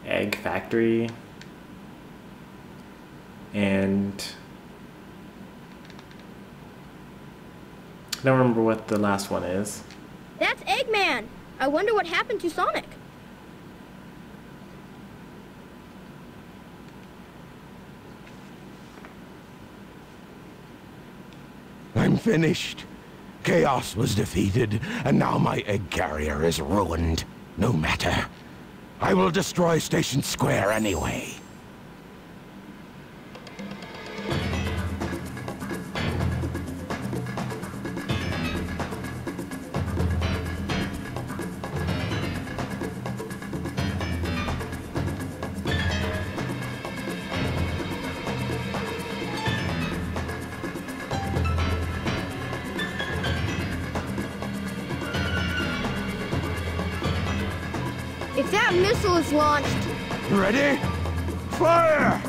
Egg Factory. And I don't remember what the last one is. That's Eggman! I wonder what happened to Sonic. I'm finished. Chaos was defeated, and now my egg carrier is ruined. No matter. I will destroy Station Square anyway. If that missile is launched... Ready? Fire!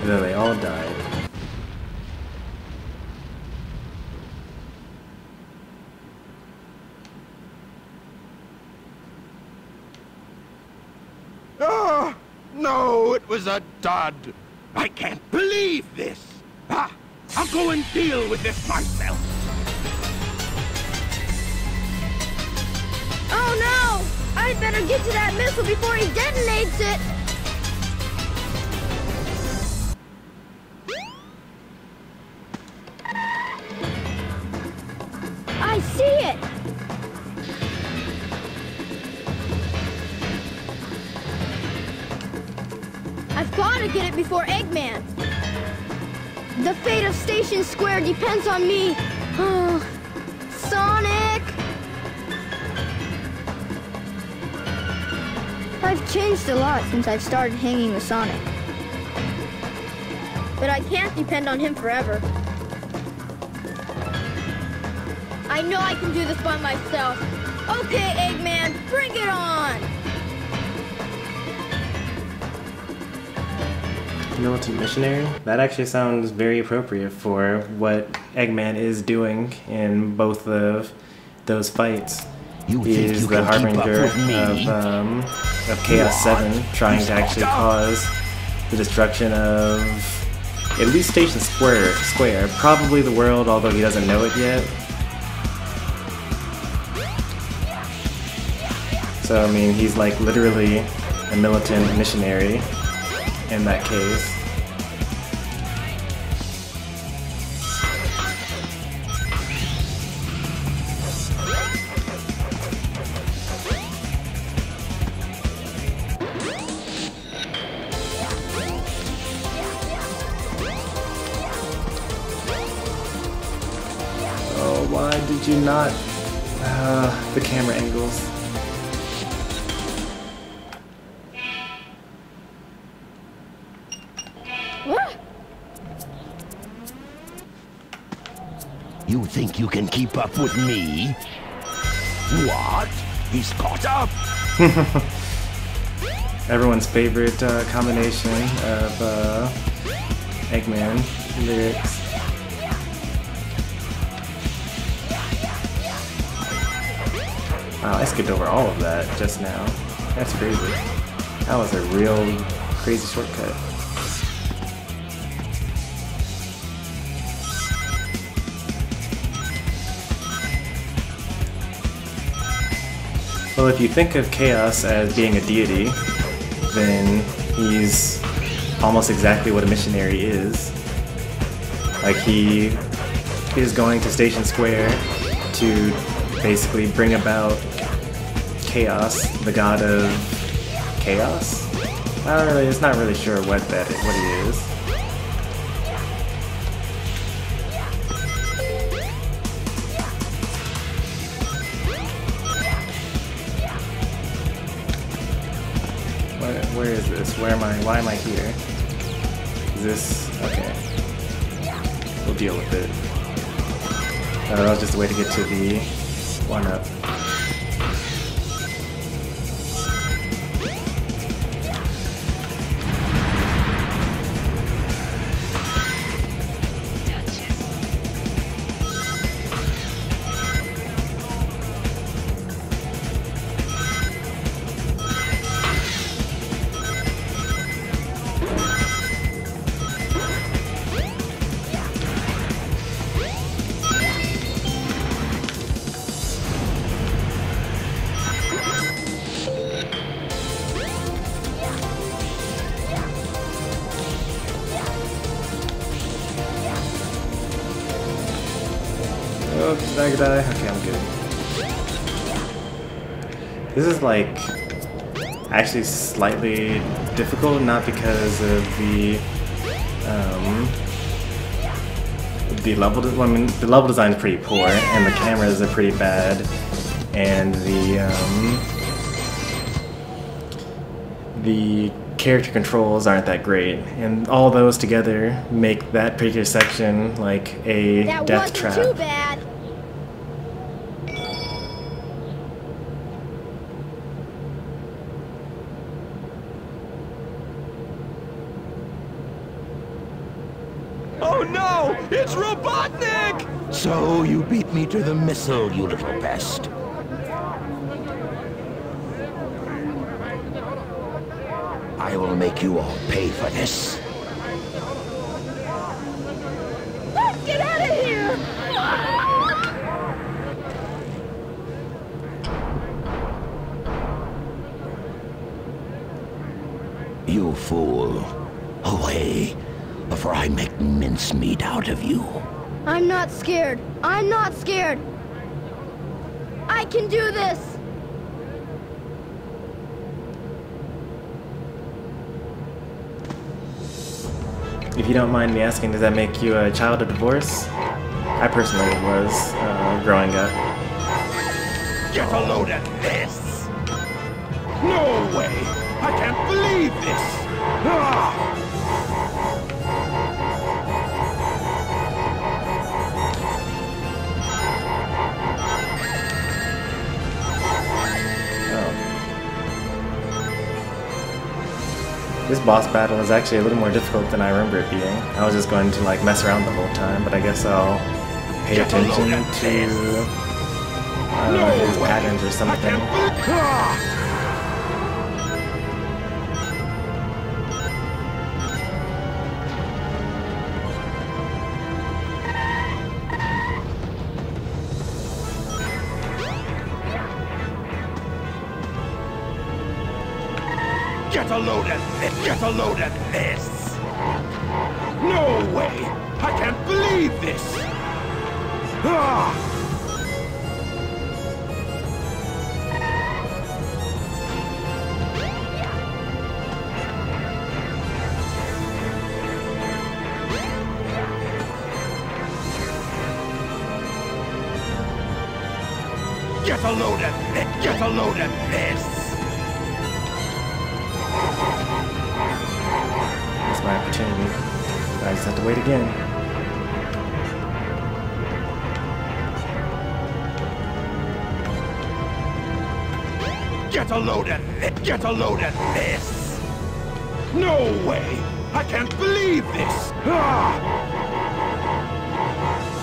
And then they all died. Oh, no, it was a dud. I can't believe this. I'll go and deal with this myself. Oh no! I'd better better get to that missile before he detonates it! I see it! I've got to get it before Eggman. The fate of Station Square depends on me. Sonic! I've changed a lot since I've started hanging with Sonic. But I can't depend on him forever. I know I can do this by myself. Okay, Eggman, bring it on! Militant missionary? That actually sounds very appropriate for what Eggman is doing in both of those fights. He is the harbinger of Chaos 7, trying to actually cause the destruction of at least Station Square, probably the world, although he doesn't know it yet. So I mean, he's like literally a militant missionary in that case. Oh, why did you not? The camera angles. You think you can keep up with me? What? He's caught up! Everyone's favorite combination of Eggman lyrics. Wow, I skipped over all of that just now. That's crazy. That was a real crazy shortcut. Well, if you think of Chaos as being a deity, then he's almost exactly what a missionary is. Like, he is going to Station Square to basically bring about Chaos, the god of chaos? It's not really sure what he is. Where is this? Why am I here? Is this... okay. We'll deal with it. That was just a way to get to the 1-up. Oh, did I die? Okay, I'm good. This is like actually slightly difficult, not because of the level. I mean, the level design is pretty poor, and the cameras are pretty bad, and the character controls aren't that great, and all those together make that particular section like a death trap. That wasn't too bad. Oh no! It's Robotnik! So you beat me to the missile, you little pest. I will make you all pay for this. Let's get out of here! You fool. Away, before I make mincemeat out of you. I'm not scared. I'm not scared. I can do this. If you don't mind me asking, does that make you a child of divorce? I personally was, growing up. Get a load of this! No way! I can't believe this! Ah! This boss battle is actually a little more difficult than I remember it being. I was just going to like mess around the whole time, but I guess I'll pay attention to his patterns or something. Get a load of this! Get a load of this! No way! I can't believe this! Ah! Get a load of this! Get a load of this! That's my opportunity. I just have to wait again. Get a load of this! Get a load of this! No way! I can't believe this! Ah!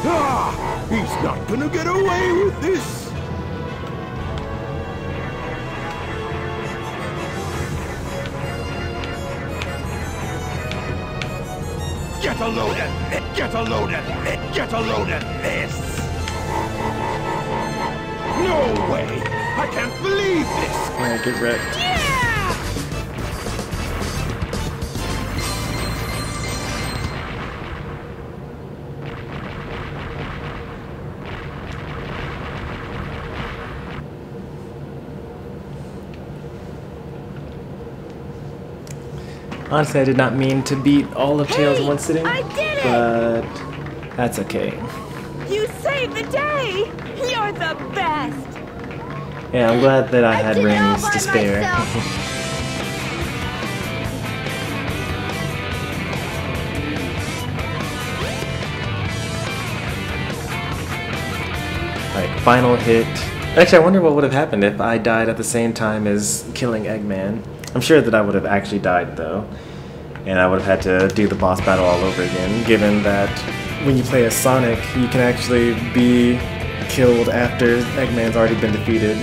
Ah! He's not gonna get away with this! Get a load of this! Get a load of this! Get a load of this! No way! I can't believe this! Alright, get wrecked. Honestly, I did not mean to beat all of Tails in one sitting, but that's okay. You saved the day! You're the best! Yeah, I'm glad that I had rings to spare. Like, final hit. Actually, I wonder what would have happened if I died at the same time as killing Eggman. I'm sure that I would have actually died, though. And I would have had to do the boss battle all over again, given that when you play as Sonic, you can actually be killed after Eggman's already been defeated.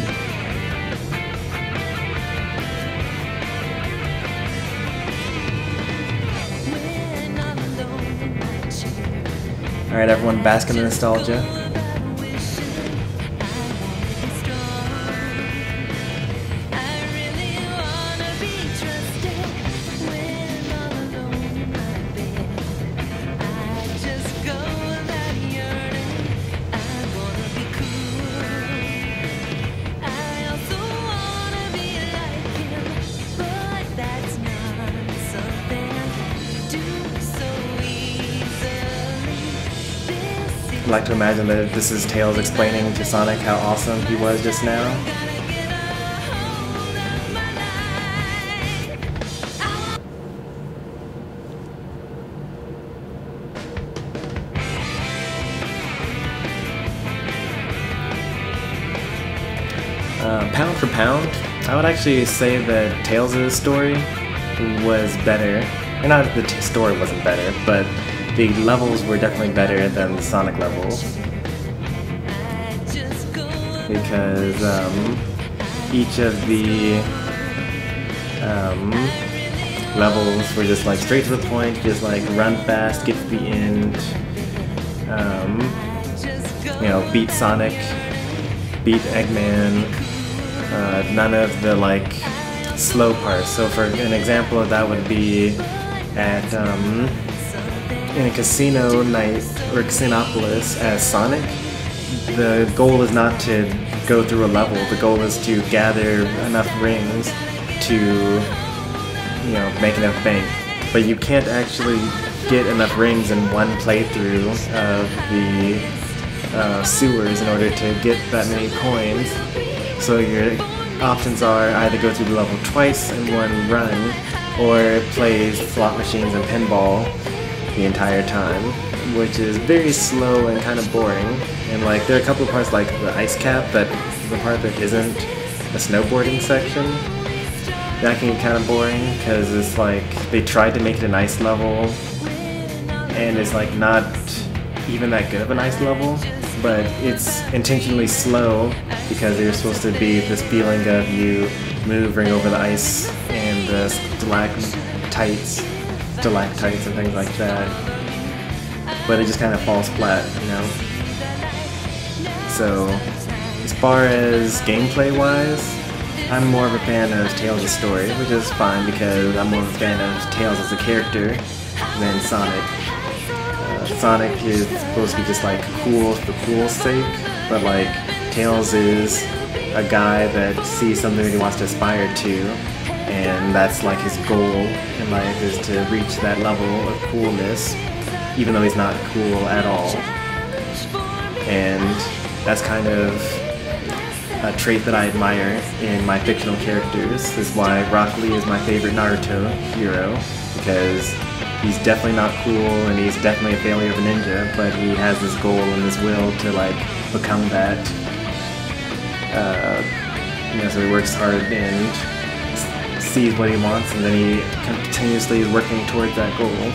Alright, everyone, bask in the nostalgia. I like to imagine that this is Tails explaining to Sonic how awesome he was just now. Pound for pound, I would actually say that Tails' story was better. Or not that the story wasn't better, but the levels were definitely better than the Sonic levels. Because each of the levels were just like straight to the point, just like run fast, get to the end, you know, beat Sonic, beat Eggman. None of the like slow parts. So for an example of that would be at in a casino night or Casinopolis as Sonic. The goal is not to go through a level. The goal is to gather enough rings to, you know, make enough bank. But you can't actually get enough rings in one playthrough of the sewers in order to get that many coins. So your options are either go through the level twice in one run, or play slot machines and pinball the entire time, which is very slow and kind of boring. And like there are a couple of parts like the ice cap, that the part that isn't a snowboarding section, that can get kind of boring because it's like they tried to make it an ice level and it's like not even that good of an ice level, but it's intentionally slow because there's supposed to be this feeling of you maneuvering over the ice and the stalactites and things like that, but it just kind of falls flat, you know? So, as far as gameplay wise, I'm more of a fan of Tails' story, which is fine because I'm more of a fan of Tails as a character than Sonic. Sonic is supposed to be just like cool for cool's sake, but like Tails is a guy that sees something that he wants to aspire to, and that's like his goal in life is to reach that level of coolness, even though he's not cool at all. And that's kind of a trait that I admire in my fictional characters. This is why Rock Lee is my favorite Naruto hero, because he's definitely not cool and he's definitely a failure of a ninja, but he has this goal and this will to like become that. You know, so he works hard and sees what he wants, and then he continuously is working towards that goal,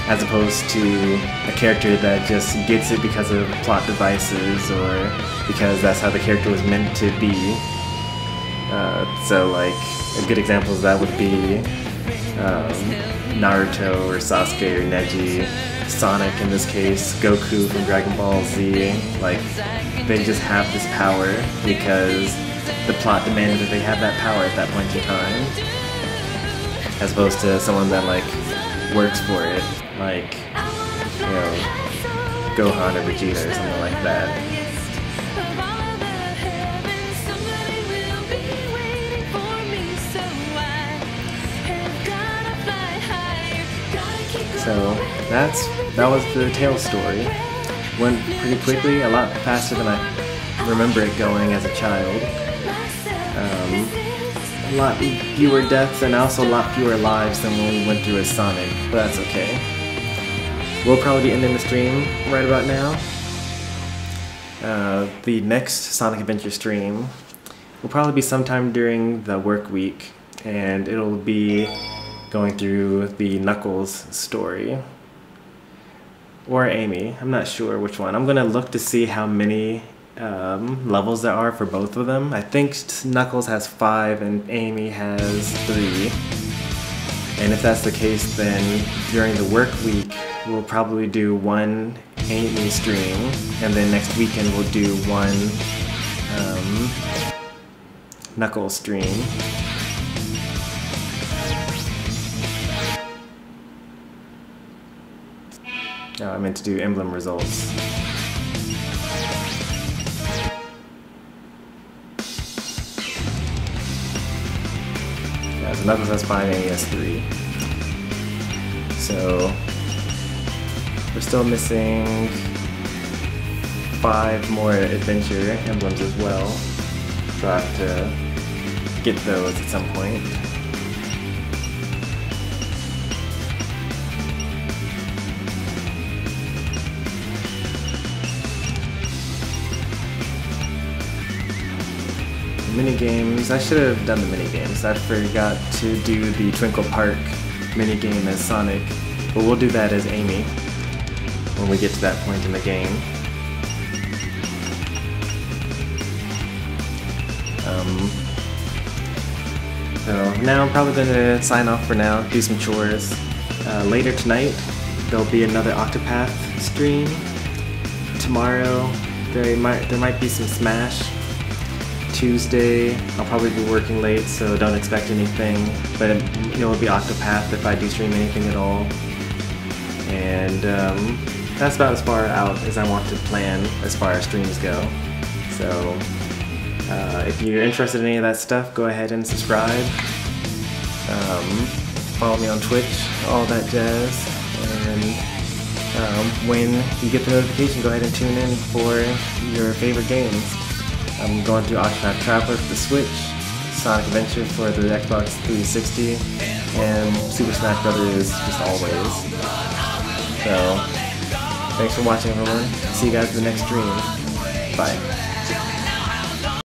as opposed to a character that just gets it because of plot devices or because that's how the character was meant to be. So like a good example of that would be Naruto or Sasuke or Neji, Sonic in this case, Goku from Dragon Ball Z. Like they just have this power because the plot demanded that they have that power at that point in time, as opposed to someone that like works for it, like, you know, Gohan or Vegeta or something like that. So that was the Tails story. Went pretty quickly, a lot faster than I remember it going as a child. A lot fewer deaths and also a lot fewer lives than when we went through as Sonic, but that's okay. We'll probably be ending the stream right about now. The next Sonic Adventure stream will probably be sometime during the work week, and it'll be going through the Knuckles story. Or Amy, I'm not sure which one. I'm gonna look to see how many levels there are for both of them. I think Knuckles has 5 and Amy has 3. And if that's the case, then during the work week, we'll probably do one Amy stream, and then next weekend we'll do one Knuckles stream. Oh, I meant to do emblem results. Yeah, so Knuckles has 5 and he has 3. So we're still missing 5 more adventure emblems as well. So I have to get those at some point. Minigames. I should have done the minigames. I forgot to do the Twinkle Park minigame as Sonic, but we'll do that as Amy when we get to that point in the game. So now I'm probably going to sign off for now, do some chores. Later tonight there'll be another Octopath stream. Tomorrow there might be some Smash. Tuesday. I'll probably be working late, so don't expect anything. But it'll be Octopath if I do stream anything at all. And that's about as far out as I want to plan as far as streams go. So if you're interested in any of that stuff, go ahead and subscribe. Follow me on Twitch, all that jazz. And when you get the notification, go ahead and tune in for your favorite games. I'm going through Octopath Traveler for the Switch, Sonic Adventure for the Xbox 360, and Super Smash Bros. Just always. So, thanks for watching, everyone. See you guys in the next stream. Bye.